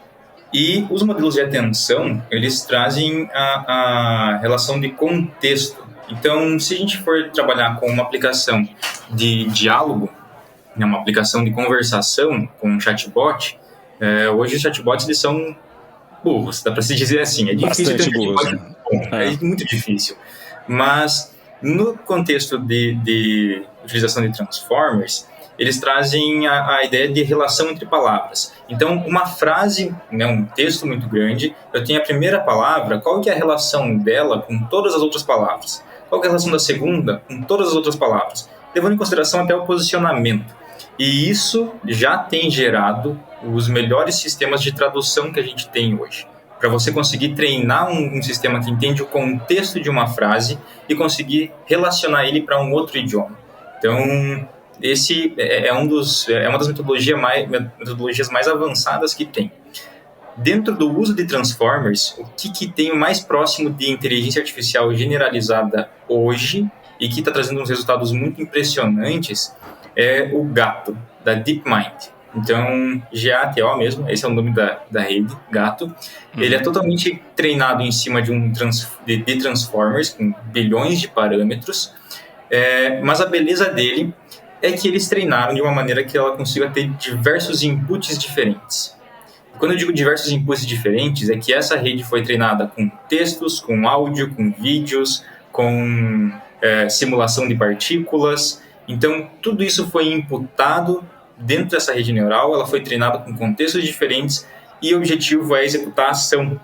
Speaker 2: E os modelos de atenção, eles trazem a relação de contexto. Então, se a gente for trabalhar com uma aplicação de diálogo, uma aplicação de conversação com um chatbot, hoje os chatbots eles são burros, dá para se dizer assim. É difícil
Speaker 1: bastante burros, né?
Speaker 2: É muito difícil. Mas no contexto de utilização de transformers, eles trazem a ideia de relação entre palavras. Então, uma frase, né, um texto muito grande, eu tenho a primeira palavra, qual que é a relação dela com todas as outras palavras? Qual que é a relação da segunda com todas as outras palavras? Levando em consideração até o posicionamento. E isso já tem gerado os melhores sistemas de tradução que a gente tem hoje. Para você conseguir treinar um sistema que entende o contexto de uma frase e conseguir relacionar ele para um outro idioma. Então, esse é uma das metodologias mais avançadas que tem. Dentro do uso de transformers, o que tem mais próximo de inteligência artificial generalizada hoje e que está trazendo uns resultados muito impressionantes é o Gato, da DeepMind. Então, GATO mesmo, esse é o nome da rede, Gato. Ele é totalmente treinado em cima de transformers, com bilhões de parâmetros, mas a beleza dele é que eles treinaram de uma maneira que ela consiga ter diversos inputs diferentes. Quando eu digo diversos inputs diferentes, é que essa rede foi treinada com textos, com áudio, com vídeos, com simulação de partículas. Então, tudo isso foi imputado dentro dessa rede neural, ela foi treinada com contextos diferentes e o objetivo é executar a ação.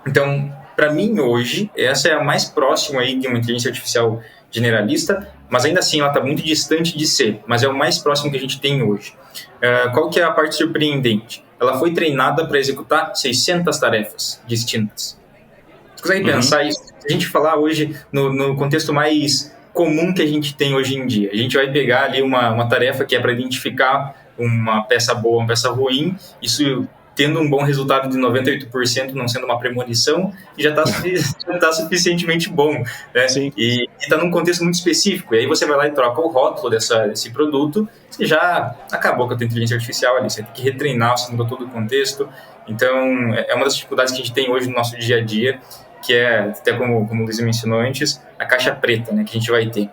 Speaker 2: Então, para mim, hoje, essa é a mais próxima aí de uma inteligência artificial generalista, mas ainda assim ela está muito distante de ser, mas é o mais próximo que a gente tem hoje. Qual que é a parte surpreendente? Ela foi treinada para executar 600 tarefas distintas. Você consegue pensar isso? Se a gente falar hoje no contexto mais comum que a gente tem hoje em dia, a gente vai pegar ali uma tarefa que é para identificar uma peça boa, uma peça ruim, isso tendo um bom resultado de 98%, não sendo uma premonição, e já está suficientemente bom, né?
Speaker 1: Sim.
Speaker 2: E está num contexto muito específico, e aí você vai lá e troca o rótulo desse produto, você já acabou com a tua inteligência artificial ali, você tem que retreinar, você mudou todo o contexto. Então, é uma das dificuldades que a gente tem hoje no nosso dia a dia, que é, até como o Luiz mencionou antes, a caixa preta, né, que a gente vai ter.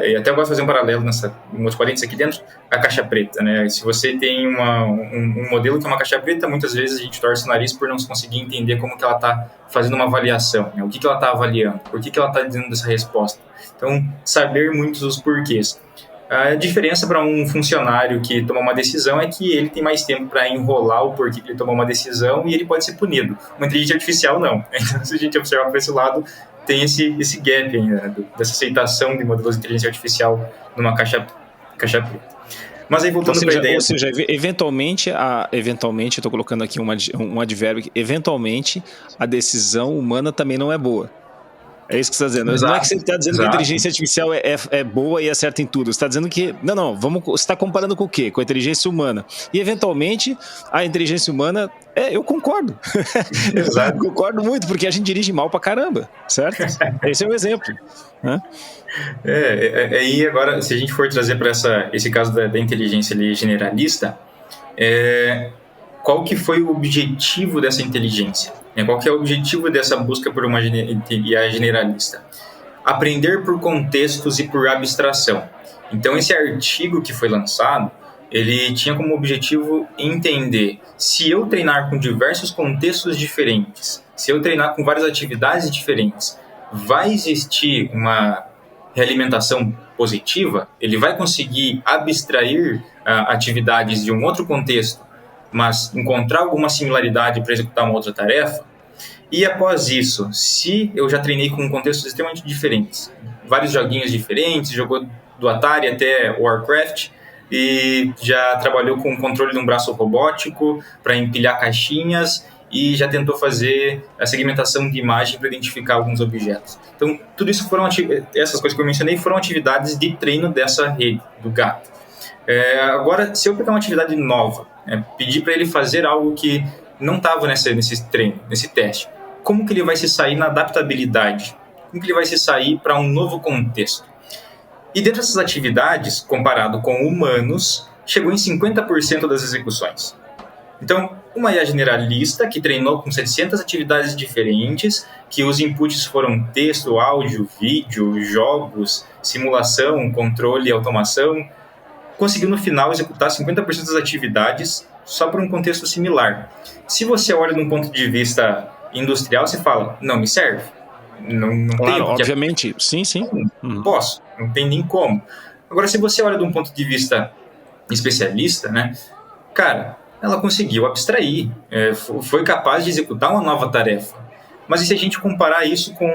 Speaker 2: E até eu gosto de fazer um paralelo em outros parênteses aqui dentro, a caixa preta, né? Se você tem um modelo que é uma caixa preta, muitas vezes a gente torce o nariz por não conseguir entender como que ela está fazendo uma avaliação, né? O que ela está avaliando, por que ela está dando essa resposta. Então, saber muitos os porquês. A diferença para um funcionário que toma uma decisão é que ele tem mais tempo para enrolar o porquê que ele tomou uma decisão e ele pode ser punido. Uma inteligência artificial, não. Então, se a gente observar por esse lado, tem esse gap ainda, né, dessa aceitação de modelos de inteligência artificial numa caixa preta. Mas aí voltando para a ideia...
Speaker 1: Ou seja, eventualmente, estou colocando aqui um advérbio, eventualmente a decisão humana também não é boa. É isso que você está dizendo. Exato. Não é que você está dizendo que a inteligência artificial é boa e acerta em tudo. Você está dizendo que... Não, você está comparando com o quê? Com a inteligência humana. E, eventualmente, a inteligência humana... eu concordo. Eu concordo muito, porque a gente dirige mal pra caramba, certo? Esse é um exemplo. Né?
Speaker 2: E agora, se a gente for trazer para esse caso da inteligência ali generalista, qual que foi o objetivo dessa inteligência? Qual que é o objetivo dessa busca por uma IA generalista? Aprender por contextos e por abstração. Então, esse artigo que foi lançado, ele tinha como objetivo entender se eu treinar com diversos contextos diferentes, se eu treinar com várias atividades diferentes, vai existir uma realimentação positiva? Ele vai conseguir abstrair atividades de um outro contexto, mas encontrar alguma similaridade para executar uma outra tarefa? E após isso, se eu já treinei com contextos extremamente diferentes, vários joguinhos diferentes, jogou do Atari até Warcraft, e já trabalhou com o controle de um braço robótico para empilhar caixinhas e já tentou fazer a segmentação de imagem para identificar alguns objetos. Então, tudo isso essas coisas que eu mencionei foram atividades de treino dessa rede, do gato. Agora, se eu pegar uma atividade nova, pedir para ele fazer algo que não estava nesse treino, nesse teste, como que ele vai se sair na adaptabilidade? Como que ele vai se sair para um novo contexto? E dentro dessas atividades, comparado com humanos, chegou em 50% das execuções. Então, uma IA generalista que treinou com 700 atividades diferentes, que os inputs foram texto, áudio, vídeo, jogos, simulação, controle e automação, conseguiu no final executar 50% das atividades só por um contexto similar. Se você olha de um ponto de vista industrial, você fala, não me serve. Não
Speaker 1: claro,
Speaker 2: tem,
Speaker 1: obviamente, sim.
Speaker 2: Não posso, não tem nem como. Agora, se você olha de um ponto de vista especialista, né, cara, ela conseguiu abstrair, foi capaz de executar uma nova tarefa. Mas e se a gente comparar isso com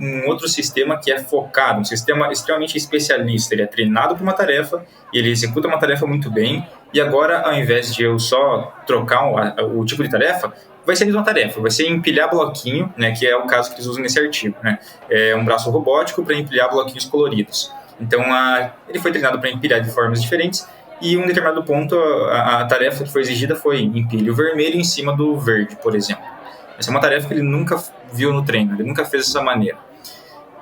Speaker 2: um outro sistema que é focado, um sistema extremamente especialista, ele é treinado para uma tarefa, ele executa uma tarefa muito bem, e agora, ao invés de eu só trocar o tipo de tarefa, vai ser a mesma tarefa, vai ser empilhar bloquinho, né, que é o caso que eles usam nesse artigo, né? É um braço robótico para empilhar bloquinhos coloridos. Então, ele foi treinado para empilhar de formas diferentes, e em um determinado ponto, a tarefa que foi exigida foi empilhe o vermelho em cima do verde, por exemplo. Essa é uma tarefa que ele nunca viu no treino, ele nunca fez dessa maneira.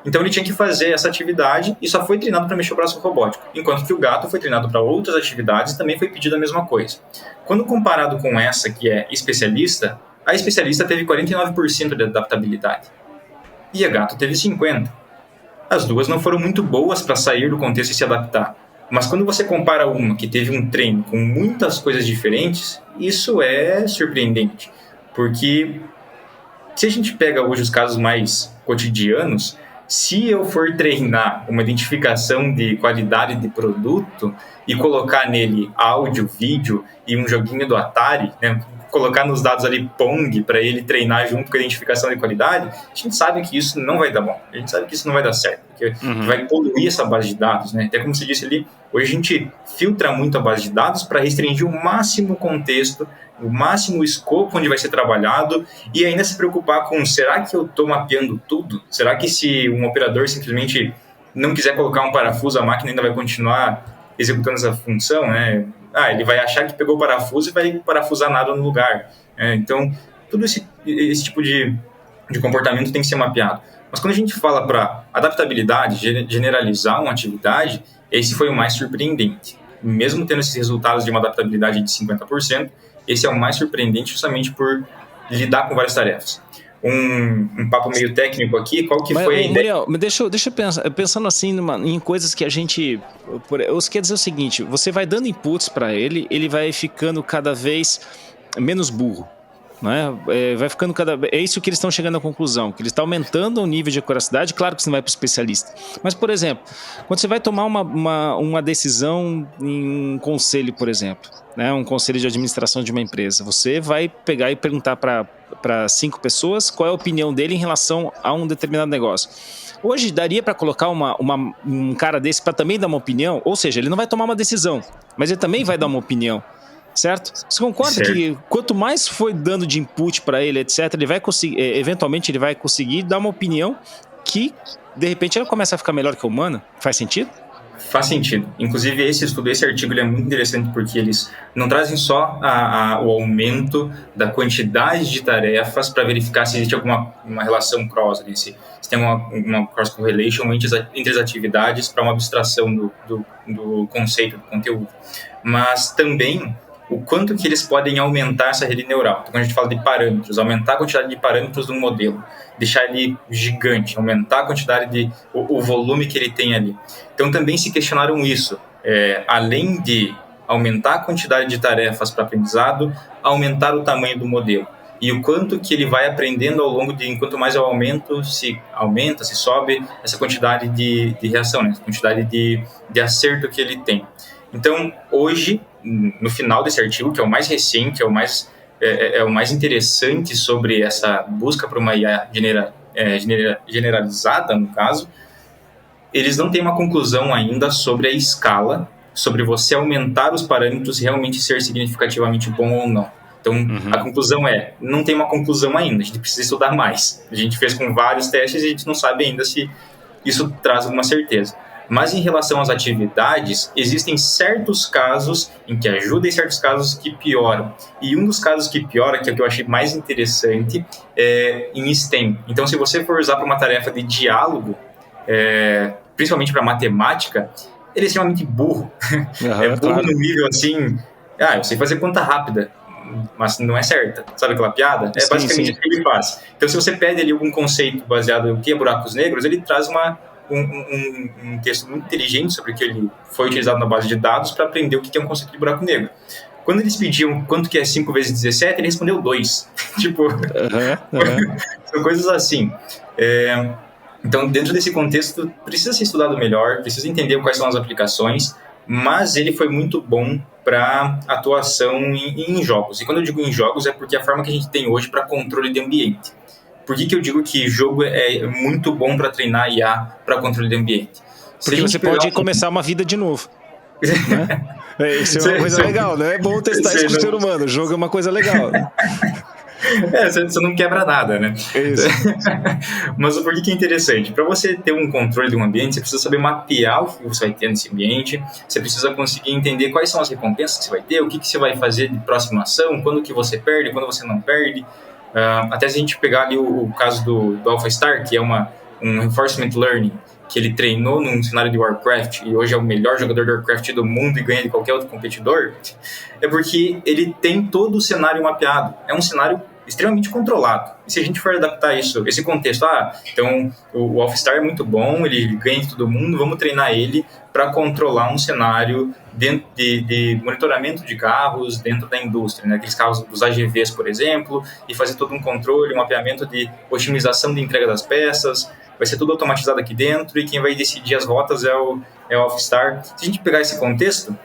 Speaker 2: Então ele tinha que fazer essa atividade e só foi treinado para mexer o braço robótico, enquanto que o gato foi treinado para outras atividades e também foi pedido a mesma coisa. Quando comparado com essa que é especialista, a especialista teve 49% de adaptabilidade e a gato teve 50%. As duas não foram muito boas para sair do contexto e se adaptar, mas quando você compara uma que teve um treino com muitas coisas diferentes, isso é surpreendente, porque se a gente pega hoje os casos mais cotidianos, se eu for treinar uma identificação de qualidade de produto e colocar nele áudio, vídeo e um joguinho do Atari, né, colocar nos dados ali Pong para ele treinar junto com a identificação de qualidade, a gente sabe que isso não vai dar bom, a gente sabe que isso não vai dar certo, porque vai poluir essa base de dados, né? Até como você disse ali, hoje a gente filtra muito a base de dados para restringir o máximo contexto, o máximo escopo onde vai ser trabalhado e ainda se preocupar com, será que eu estou mapeando tudo? Será que se um operador simplesmente não quiser colocar um parafuso, a máquina ainda vai continuar executando essa função, né? Ele vai achar que pegou o parafuso e vai parafusar nada no lugar. Então, todo esse tipo de comportamento tem que ser mapeado. Mas quando a gente fala para adaptabilidade, generalizar uma atividade, esse foi o mais surpreendente. Mesmo tendo esses resultados de uma adaptabilidade de 50%, esse é o mais surpreendente justamente por lidar com várias tarefas. um papo meio técnico aqui, qual que foi a ideia?
Speaker 1: Muriel, deixa eu pensar, pensando assim em coisas que a gente... Eu quero dizer o seguinte, você vai dando inputs para ele, ele vai ficando cada vez menos burro. Né? Vai ficando é isso que eles estão chegando à conclusão, que eles estão aumentando o nível de curiosidade. Claro que você não vai para o especialista, mas, por exemplo, quando você vai tomar uma decisão em um conselho, por exemplo, né? Um conselho de administração de uma empresa, você vai pegar e perguntar para 5 pessoas qual é a opinião dele em relação a um determinado negócio. Hoje daria para colocar um cara desse para também dar uma opinião, ou seja, ele não vai tomar uma decisão, mas ele também vai dar uma opinião. Certo? Você concorda
Speaker 2: certo.
Speaker 1: Que quanto mais foi dando de input para ele, etc., ele vai conseguir, eventualmente ele vai conseguir dar uma opinião que, de repente, ela começa a ficar melhor que a humana? Faz sentido?
Speaker 2: Faz sentido. Inclusive, esse artigo ele é muito interessante porque eles não trazem só o aumento da quantidade de tarefas para verificar se existe alguma relação cross ali, se tem uma cross correlation entre as atividades para uma abstração do conceito, do conteúdo. Mas também o quanto que eles podem aumentar essa rede neural. Então, quando a gente fala de parâmetros, aumentar a quantidade de parâmetros de um modelo, deixar ele gigante, aumentar a quantidade o volume que ele tem ali. Então, também se questionaram isso. Além de aumentar a quantidade de tarefas para aprendizado, aumentar o tamanho do modelo. E o quanto que ele vai aprendendo ao longo enquanto mais eu aumento, se sobe essa quantidade de reação, né? Essa quantidade de acerto que ele tem. Então, hoje, no final desse artigo, que é o mais recente, é o mais interessante sobre essa busca por uma IA generalizada, no caso, eles não têm uma conclusão ainda sobre a escala, sobre você aumentar os parâmetros e realmente ser significativamente bom ou não. Então, a conclusão não tem uma conclusão ainda, a gente precisa estudar mais. A gente fez com vários testes e a gente não sabe ainda se isso traz alguma certeza. Mas em relação às atividades, existem certos casos em que ajuda e certos casos que pioram. E um dos casos que piora, que é o que eu achei mais interessante, é em STEM. Então, se você for usar para uma tarefa de diálogo, principalmente para matemática, ele é extremamente burro. Burro claro. No nível assim, eu sei fazer conta rápida, mas não é certa. Sabe aquela piada? É basicamente o que ele faz. Então, se você pede ali algum conceito baseado em o que é buracos negros, ele traz um texto muito inteligente sobre o que ele foi utilizado na base de dados para aprender o que é um conceito de buraco negro. Quando eles pediam quanto que é 5 vezes 17, ele respondeu 2. Tipo, são coisas assim. Então, dentro desse contexto, precisa ser estudado melhor, precisa entender quais são as aplicações, mas ele foi muito bom para atuação em jogos. E quando eu digo em jogos, é porque a forma que a gente tem hoje para controle de ambiente. Por que eu digo que jogo é muito bom para treinar IA para controle de ambiente?
Speaker 1: Porque você pode começar uma vida de novo. Né? Isso é uma coisa legal, né? É bom testar isso com o ser humano. O jogo é uma coisa legal.
Speaker 2: Você não quebra nada, né?
Speaker 1: Isso.
Speaker 2: Mas por que é interessante? Para você ter um controle de um ambiente, você precisa saber mapear o que você vai ter nesse ambiente, você precisa conseguir entender quais são as recompensas que você vai ter, o que você vai fazer de próxima ação, quando que você perde, quando você não perde. Até se a gente pegar ali o caso do AlphaStar, que é um reinforcement learning, que ele treinou num cenário de Warcraft e hoje é o melhor jogador de Warcraft do mundo e ganha de qualquer outro competidor, é porque ele tem todo o cenário mapeado. É um cenário extremamente controlado. E se a gente for adaptar esse contexto, então o AlphaStar é muito bom, ele ganha de todo mundo, vamos treinar ele para controlar um cenário dentro de monitoramento de carros dentro da indústria, né? Aqueles carros dos AGVs, por exemplo, e fazer todo um controle, um mapeamento de otimização de entrega das peças, vai ser tudo automatizado aqui dentro e quem vai decidir as rotas é o AlphaStar. Se a gente pegar esse contexto,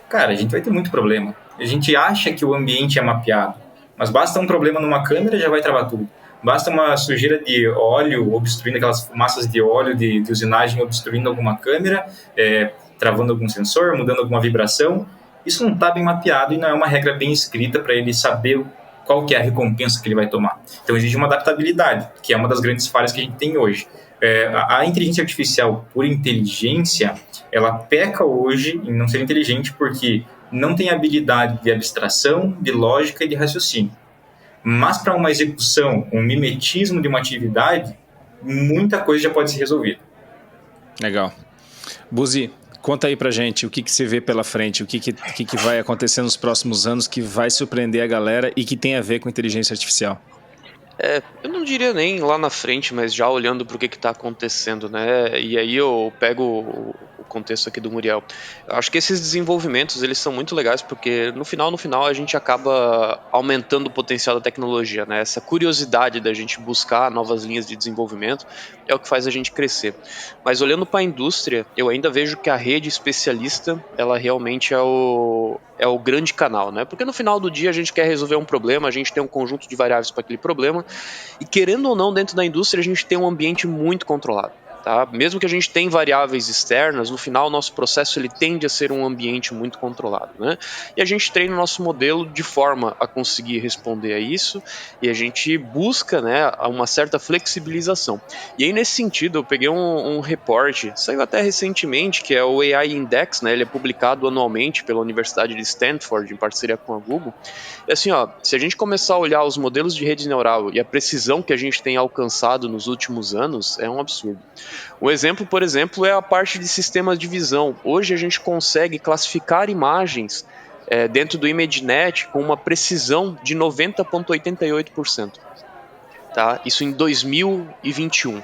Speaker 2: cara, a gente vai ter muito problema. A gente acha que o ambiente é mapeado, mas basta um problema numa câmera já vai travar tudo. Basta uma sujeira de óleo obstruindo, aquelas fumaças de óleo de usinagem obstruindo alguma câmera, travando algum sensor, mudando alguma vibração. Isso não está bem mapeado e não é uma regra bem escrita para ele saber qual que é a recompensa que ele vai tomar. Então existe uma adaptabilidade, que é uma das grandes falhas que a gente tem hoje. A inteligência artificial por inteligência, ela peca hoje em não ser inteligente porque não tem habilidade de abstração, de lógica e de raciocínio. Mas para uma execução, um mimetismo de uma atividade, muita coisa já pode ser resolvida.
Speaker 1: Legal. Buzi, conta aí pra gente o que você vê pela frente, o que vai acontecer nos próximos anos que vai surpreender a galera e que tem a ver com inteligência artificial.
Speaker 3: Eu não diria nem lá na frente, mas já olhando para o que está acontecendo, né? E aí eu pego o contexto aqui do Muriel. Eu acho que esses desenvolvimentos, eles são muito legais porque no final a gente acaba aumentando o potencial da tecnologia, né? Essa curiosidade da gente buscar novas linhas de desenvolvimento é o que faz a gente crescer. Mas olhando para a indústria, eu ainda vejo que a rede especialista, ela realmente é o grande canal, né? Porque no final do dia a gente quer resolver um problema, a gente tem um conjunto de variáveis para aquele problema, e querendo ou não, dentro da indústria a gente tem um ambiente muito controlado. Tá? Mesmo que a gente tenha variáveis externas, no final o nosso processo ele tende a ser um ambiente muito controlado, né? E a gente treina o nosso modelo de forma a conseguir responder a isso, e a gente busca, né, uma certa flexibilização. E aí nesse sentido eu peguei um reporte, saiu até recentemente, que é o AI Index, né? Ele é publicado anualmente pela Universidade de Stanford em parceria com a Google. E assim, ó, se a gente começar a olhar os modelos de rede neural e a precisão que a gente tem alcançado nos últimos anos, é um absurdo. Um exemplo, por exemplo, é a parte de sistemas de visão. Hoje a gente consegue classificar imagens dentro do ImageNet com uma precisão de 90,88%. Tá? Isso em 2021.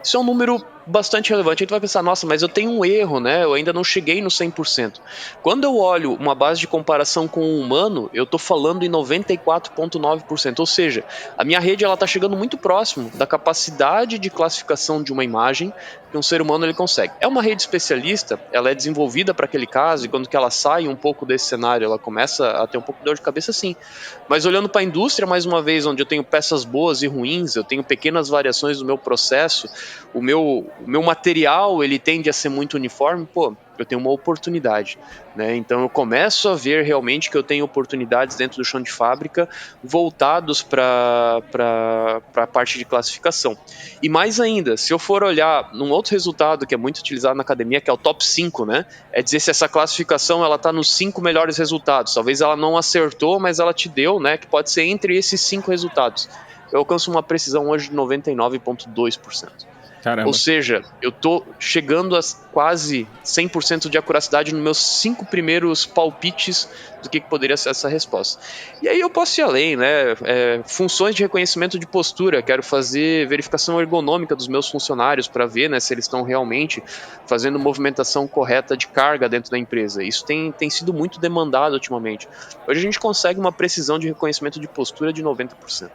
Speaker 3: Isso é um número bastante relevante. Aí tu vai pensar, nossa, mas eu tenho um erro, né? Eu ainda não cheguei no 100%. Quando eu olho uma base de comparação com o humano, eu tô falando em 94,9%. Ou seja, a minha rede ela tá chegando muito próximo da capacidade de classificação de uma imagem que um ser humano ele consegue. É uma rede especialista, ela é desenvolvida para aquele caso, e quando que ela sai um pouco desse cenário, ela começa a ter um pouco de dor de cabeça, sim. Mas olhando para a indústria, mais uma vez, onde eu tenho peças boas e ruins, eu tenho pequenas variações do meu processo, o meu material ele tende a ser muito uniforme, pô, eu tenho uma oportunidade, né? Então eu começo a ver realmente que eu tenho oportunidades dentro do chão de fábrica voltados para a parte de classificação. E mais ainda, se eu for olhar num outro resultado que é muito utilizado na academia, que é o top 5, né? É dizer se essa classificação ela está nos 5 melhores resultados. Talvez ela não acertou, mas ela te deu, né? Que pode ser entre esses 5 resultados. Eu alcanço uma precisão hoje de 99,2%. Ou
Speaker 1: Caramba.
Speaker 3: seja, eu tô chegando a quase 100% de acuracidade nos meus 5 primeiros palpites do que poderia ser essa resposta. E aí eu posso ir além, né? Funções de reconhecimento de postura, quero fazer verificação ergonômica dos meus funcionários para ver, né, se eles estão realmente fazendo movimentação correta de carga dentro da empresa. Isso tem sido muito demandado ultimamente. Hoje a gente consegue uma precisão de reconhecimento de postura de 90%.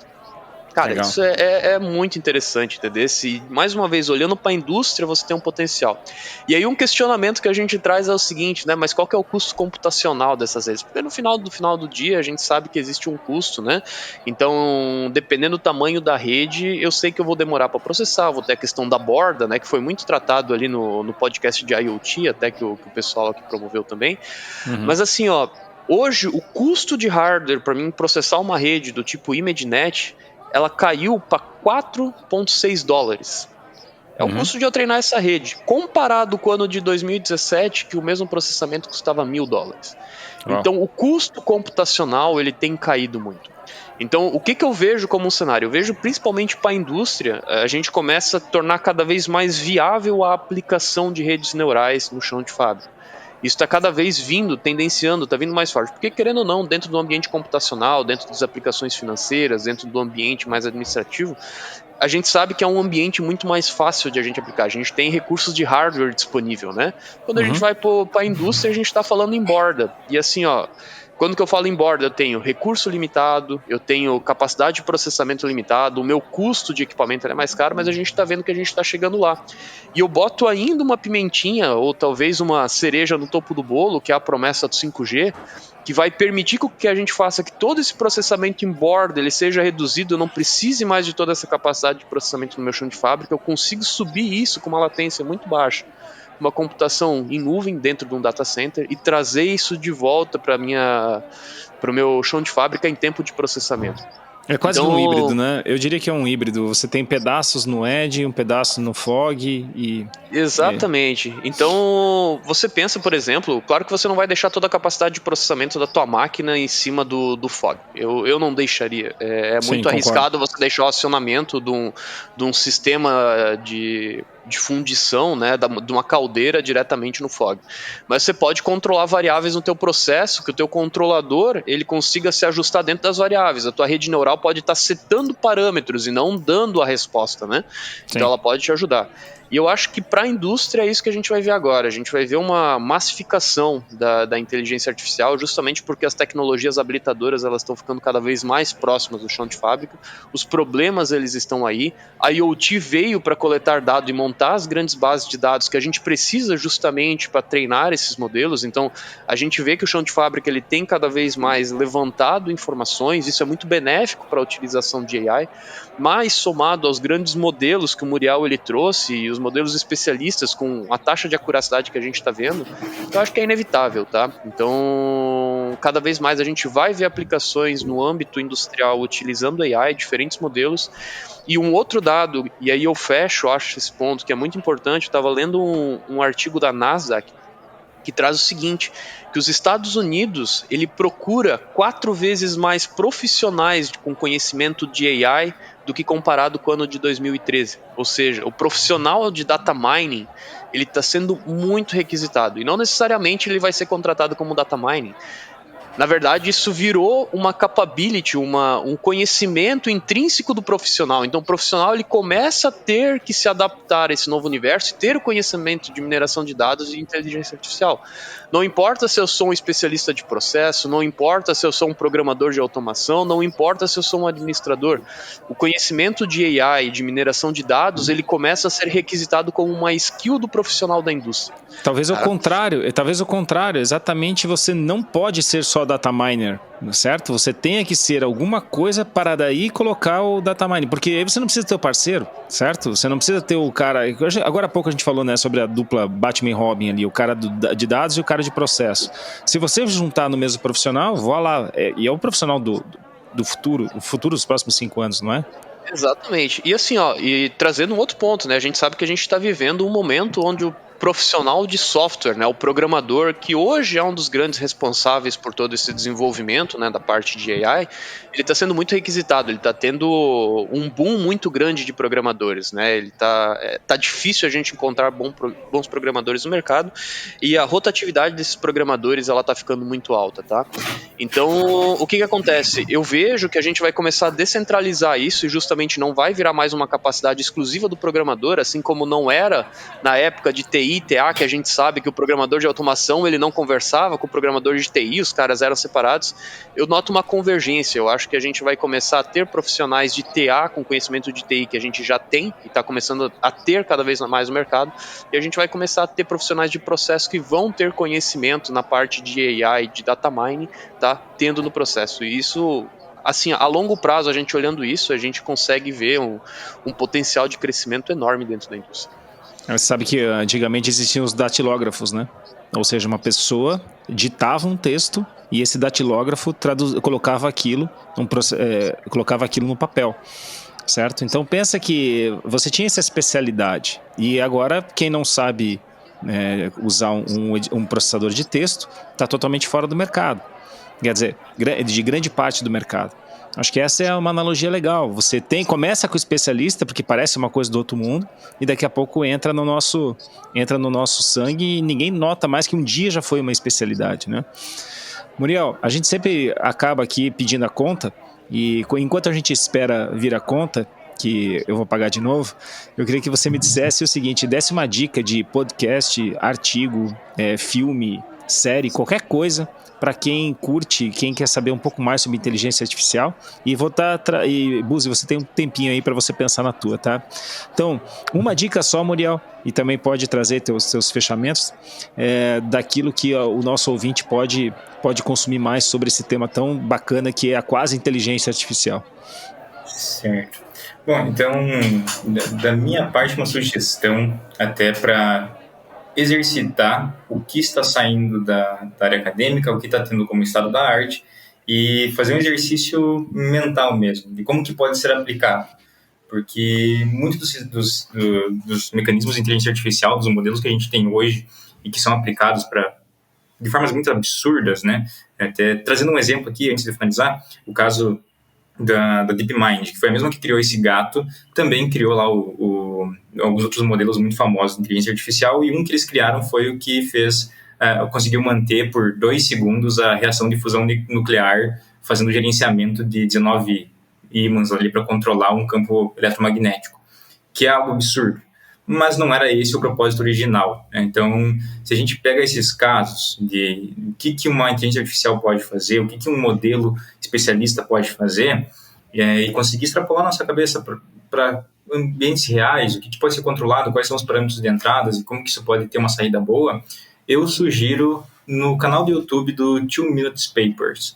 Speaker 3: Cara,
Speaker 1: Legal.
Speaker 3: isso é muito interessante, entendeu? Se, mais uma vez, olhando para a indústria, você tem um potencial. E aí um questionamento que a gente traz é o seguinte, né? Mas qual que é o custo computacional dessas redes? Porque no final do dia, a gente sabe que existe um custo, né? Então, dependendo do tamanho da rede, eu sei que eu vou demorar para processar, vou ter a questão da borda, né? Que foi muito tratado ali no podcast de IoT, até que o pessoal aqui promoveu também.
Speaker 1: Uhum.
Speaker 3: Mas assim, ó, hoje o custo de hardware para mim processar uma rede do tipo ImageNet ela caiu para 4,6 dólares. É o custo de eu treinar essa rede, comparado com o ano de 2017, que o mesmo processamento custava $1.000. Então, o custo computacional ele tem caído muito. Então, o que eu vejo como um cenário? Eu vejo principalmente para a indústria, a gente começa a tornar cada vez mais viável a aplicação de redes neurais no chão de fábrica. Isso está cada vez vindo, tendenciando, está vindo mais forte. Porque, querendo ou não, dentro do ambiente computacional, dentro das aplicações financeiras, dentro do ambiente mais administrativo, a gente sabe que é um ambiente muito mais fácil de a gente aplicar. A gente tem recursos de hardware disponível, né? Quando a gente vai para a indústria, a gente está falando em borda. E assim, ó, quando que eu falo em borda, eu tenho recurso limitado, eu tenho capacidade de processamento limitado, o meu custo de equipamento é mais caro, mas a gente está vendo que a gente está chegando lá. E eu boto ainda uma pimentinha, ou talvez uma cereja no topo do bolo, que é a promessa do 5G, que vai permitir que a gente faça que todo esse processamento em borda ele seja reduzido, eu não precise mais de toda essa capacidade de processamento no meu chão de fábrica, eu consigo subir isso com uma latência muito baixa, uma computação em nuvem dentro de um data center e trazer isso de volta para o meu chão de fábrica em tempo de processamento.
Speaker 1: É quase um híbrido, né? Eu diria que é um híbrido. Você tem pedaços no Edge, um pedaço no Fog e...
Speaker 3: Exatamente. Então, você pensa, por exemplo, claro que você não vai deixar toda a capacidade de processamento da tua máquina em cima do Fog. Eu não deixaria. É muito arriscado você deixar o acionamento de um sistema de fundição, né, de uma caldeira diretamente no fog. Mas você pode controlar variáveis no teu processo, que o teu controlador ele consiga se ajustar dentro das variáveis. A tua rede neural pode estar setando parâmetros e não dando a resposta, né?
Speaker 1: Sim.
Speaker 3: Então ela pode te ajudar. E eu acho que para a indústria é isso que a gente vai ver agora. A gente vai ver uma massificação da inteligência artificial, justamente porque as tecnologias habilitadoras elas estão ficando cada vez mais próximas do chão de fábrica. Os problemas eles estão aí. A IoT veio para coletar dados e montar as grandes bases de dados que a gente precisa justamente para treinar esses modelos. Então a gente vê que o chão de fábrica ele tem cada vez mais levantado informações. Isso é muito benéfico para a utilização de AI. Mas somado aos grandes modelos que o Muriel ele trouxe e os modelos especialistas com a taxa de acuracidade que a gente está vendo, eu acho que é inevitável, tá? Então, cada vez mais a gente vai ver aplicações no âmbito industrial utilizando AI, diferentes modelos. E um outro dado, e aí eu fecho, acho esse ponto que é muito importante, eu estava lendo um artigo da Nasdaq que traz o seguinte, que os Estados Unidos, ele procura 4 vezes mais profissionais com conhecimento de AI do que comparado com o ano de 2013. Ou seja, o profissional de data mining, ele está sendo muito requisitado. E não necessariamente ele vai ser contratado como data mining. Na verdade, isso virou uma capability, um conhecimento intrínseco do profissional. Então, o profissional ele começa a ter que se adaptar a esse novo universo e ter o conhecimento de mineração de dados e inteligência artificial. Não importa se eu sou um especialista de processo, não importa se eu sou um programador de automação, não importa se eu sou um administrador. O conhecimento de AI, de mineração de dados, ele começa a ser requisitado como uma skill do profissional da indústria.
Speaker 1: Talvez o contrário, exatamente você não pode ser só data miner, certo? Você tenha que ser alguma coisa para daí colocar o data mining, porque aí você não precisa ter o parceiro, certo? Você não precisa ter o cara, agora há pouco a gente falou, né, sobre a dupla Batman e Robin ali, o cara de dados e o cara de processo. Se você juntar no mesmo profissional, vá lá, e é o profissional do futuro, o futuro dos próximos 5 anos, não é?
Speaker 3: Exatamente. E assim, ó, e trazendo um outro ponto, né? A gente sabe que a gente está vivendo um momento onde o profissional de software, né, o programador, que hoje é um dos grandes responsáveis por todo esse desenvolvimento, né, da parte de AI, ele está sendo muito requisitado, ele está tendo um boom muito grande de programadores, né, ele tá difícil a gente encontrar bons programadores no mercado e a rotatividade desses programadores ela está ficando muito alta, tá? Então, o que acontece? Eu vejo que a gente vai começar a descentralizar isso e justamente não vai virar mais uma capacidade exclusiva do programador, assim como não era na época de TI, TA, que a gente sabe que o programador de automação ele não conversava com o programador de TI, os caras eram separados. Eu noto uma convergência, eu acho que a gente vai começar a ter profissionais de TA com conhecimento de TI que a gente já tem e está começando a ter cada vez mais no mercado, e a gente vai começar a ter profissionais de processo que vão ter conhecimento na parte de AI, de data mining, tá tendo no processo. E isso, assim, a longo prazo, a gente olhando isso, a gente consegue ver um potencial de crescimento enorme dentro da indústria.
Speaker 1: Você sabe que antigamente existiam os datilógrafos, né? Ou seja, uma pessoa ditava um texto e esse datilógrafo colocava aquilo no papel, certo? Então pensa que você tinha essa especialidade e agora quem não sabe usar um processador de texto está totalmente fora do mercado. Quer dizer, de grande parte do mercado. Acho que essa é uma analogia legal. Você começa com o especialista, porque parece uma coisa do outro mundo, e daqui a pouco entra no nosso sangue e ninguém nota mais que um dia já foi uma especialidade, né? Muriel, a gente sempre acaba aqui pedindo a conta, e enquanto a gente espera vir a conta, que eu vou pagar de novo, eu queria que você me dissesse o seguinte, desse uma dica de podcast, artigo, filme, série, qualquer coisa, para quem curte, quem quer saber um pouco mais sobre inteligência artificial. E Buzi, você tem um tempinho aí para você pensar na tua, tá? Então, uma dica só, Muriel, e também pode trazer seus fechamentos daquilo que o nosso ouvinte pode consumir mais sobre esse tema tão bacana que é a quase inteligência artificial.
Speaker 2: Certo. Bom, então, da minha parte, uma sugestão até para exercitar o que está saindo da área acadêmica, o que está tendo como estado da arte e fazer um exercício mental mesmo, de como que pode ser aplicado. Porque muitos dos mecanismos de inteligência artificial, dos modelos que a gente tem hoje e que são aplicados de formas muito absurdas, né? Até, trazendo um exemplo aqui, antes de finalizar, o caso da DeepMind, que foi a mesma que criou esse gato, também criou lá o alguns outros modelos muito famosos de inteligência artificial, e um que eles criaram foi o que conseguiu manter por 2 segundos a reação de fusão nuclear, fazendo o gerenciamento de 19 ímãs ali para controlar um campo eletromagnético, que é algo absurdo. Mas não era esse o propósito original, né? Então, se a gente pega esses casos de o que uma inteligência artificial pode fazer, o que um modelo especialista pode fazer, e conseguir extrapolar nossa cabeça para ambientes reais, o que pode ser controlado, quais são os parâmetros de entradas e como que isso pode ter uma saída boa, eu sugiro no canal do YouTube do 2 Minute Papers.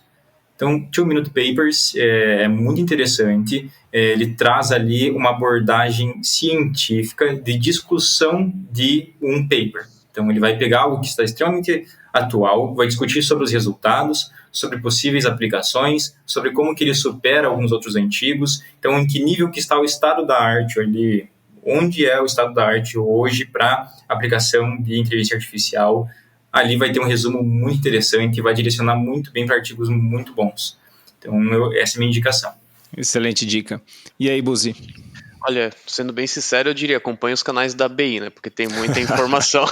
Speaker 2: Então, 2 Minute Papers é muito interessante, ele traz ali uma abordagem científica de discussão de um paper. Então, ele vai pegar algo que está extremamente atual, vai discutir sobre os resultados, sobre possíveis aplicações, sobre como que ele supera alguns outros antigos, então em que nível que está o estado da arte ali, onde é o estado da arte hoje para aplicação de inteligência artificial. Ali vai ter um resumo muito interessante e vai direcionar muito bem para artigos muito bons. Então, essa é a minha indicação.
Speaker 1: Excelente dica. E aí, Buzi?
Speaker 3: Olha, sendo bem sincero, eu diria, acompanhe os canais da ABI, né? Porque tem muita informação.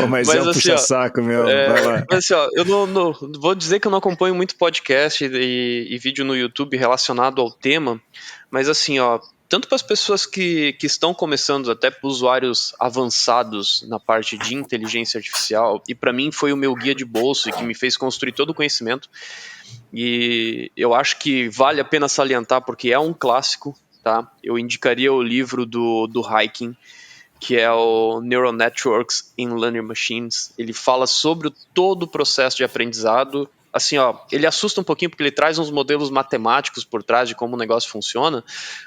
Speaker 1: Mas é um
Speaker 3: assim,
Speaker 1: puxa-saco, meu. Vai lá.
Speaker 3: Mas assim, eu não vou dizer que eu não acompanho muito podcast e vídeo no YouTube relacionado ao tema, mas assim, tanto para as pessoas que estão começando, até para usuários avançados na parte de inteligência artificial, e para mim foi o meu guia de bolso e que me fez construir todo o conhecimento, e eu acho que vale a pena salientar porque é um clássico, tá? Eu indicaria o livro do Hyken, que é o Neural Networks in Learning Machines. Ele fala sobre todo o processo de aprendizado. Assim, ele assusta um pouquinho porque ele traz uns modelos matemáticos por trás de como o negócio funciona,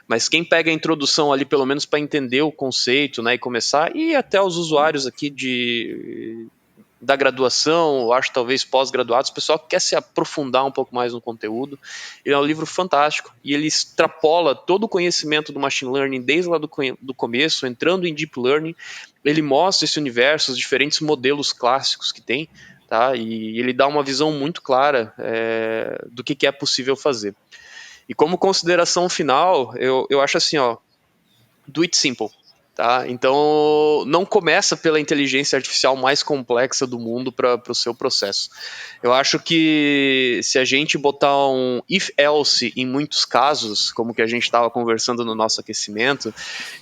Speaker 3: mas quem pega a introdução ali, pelo menos para entender o conceito, né, e começar, e até os usuários aqui da graduação, eu acho talvez pós-graduados, o pessoal que quer se aprofundar um pouco mais no conteúdo, ele é um livro fantástico, e ele extrapola todo o conhecimento do machine learning desde lá do começo, entrando em deep learning, ele mostra esse universo, os diferentes modelos clássicos que tem, tá? E ele dá uma visão muito clara do que é possível fazer. E como consideração final, eu acho assim, do it simple. Tá? Então, não começa pela inteligência artificial mais complexa do mundo para o seu processo. Eu acho que se a gente botar um if-else em muitos casos, como que a gente estava conversando no nosso aquecimento,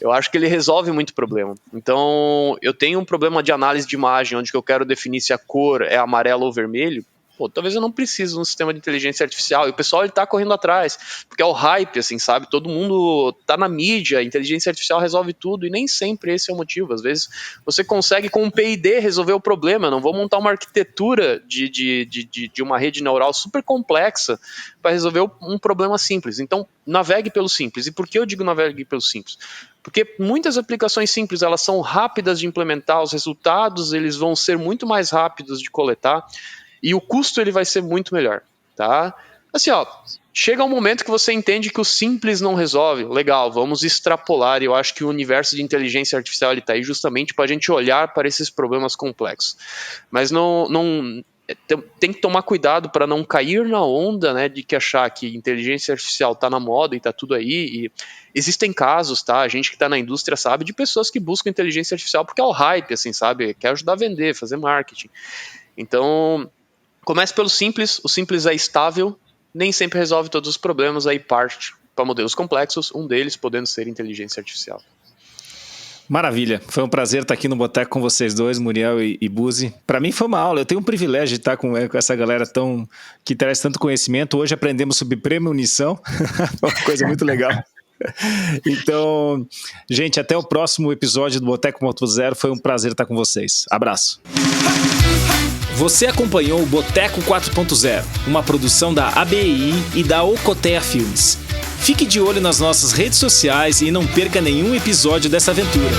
Speaker 3: eu acho que ele resolve muito problema. Então, eu tenho um problema de análise de imagem, onde eu quero definir se a cor é amarelo ou vermelho. Pô, talvez eu não precise de um sistema de inteligência artificial. E o pessoal ele tá correndo atrás, porque é o hype, assim, sabe? Todo mundo tá na mídia, a inteligência artificial resolve tudo, e nem sempre esse é o motivo. Às vezes você consegue com um PID resolver o problema. Eu não vou montar uma arquitetura de uma rede neural super complexa para resolver um problema simples. Então, navegue pelo simples. E por que eu digo navegue pelo simples? Porque muitas aplicações simples, elas são rápidas de implementar, os resultados eles vão ser muito mais rápidos de coletar, e o custo ele vai ser muito melhor, tá? Assim, chega um momento que você entende que o simples não resolve, legal, vamos extrapolar, e eu acho que o universo de inteligência artificial está aí justamente para a gente olhar para esses problemas complexos. Mas tem que tomar cuidado para não cair na onda, né, de que achar que inteligência artificial está na moda e está tudo aí, e existem casos, tá? A gente que está na indústria sabe de pessoas que buscam inteligência artificial porque é o hype, assim, sabe? Quer ajudar a vender, fazer marketing. Então, comece pelo simples, o simples é estável, nem sempre resolve todos os problemas, aí parte para modelos complexos, um deles podendo ser inteligência artificial.
Speaker 1: Maravilha, foi um prazer estar aqui no Boteco com vocês dois, Muriel e Buzi. Para mim foi uma aula, eu tenho um privilégio de estar com essa galera que traz tanto conhecimento. Hoje aprendemos sobre premonição, uma coisa muito legal. Então, gente, até o próximo episódio do Boteco Moto Zero, foi um prazer estar com vocês. Abraço. Você acompanhou o Boteco 4.0, uma produção da ABI e da Ocotea Filmes. Fique de olho nas nossas redes sociais e não perca nenhum episódio dessa aventura.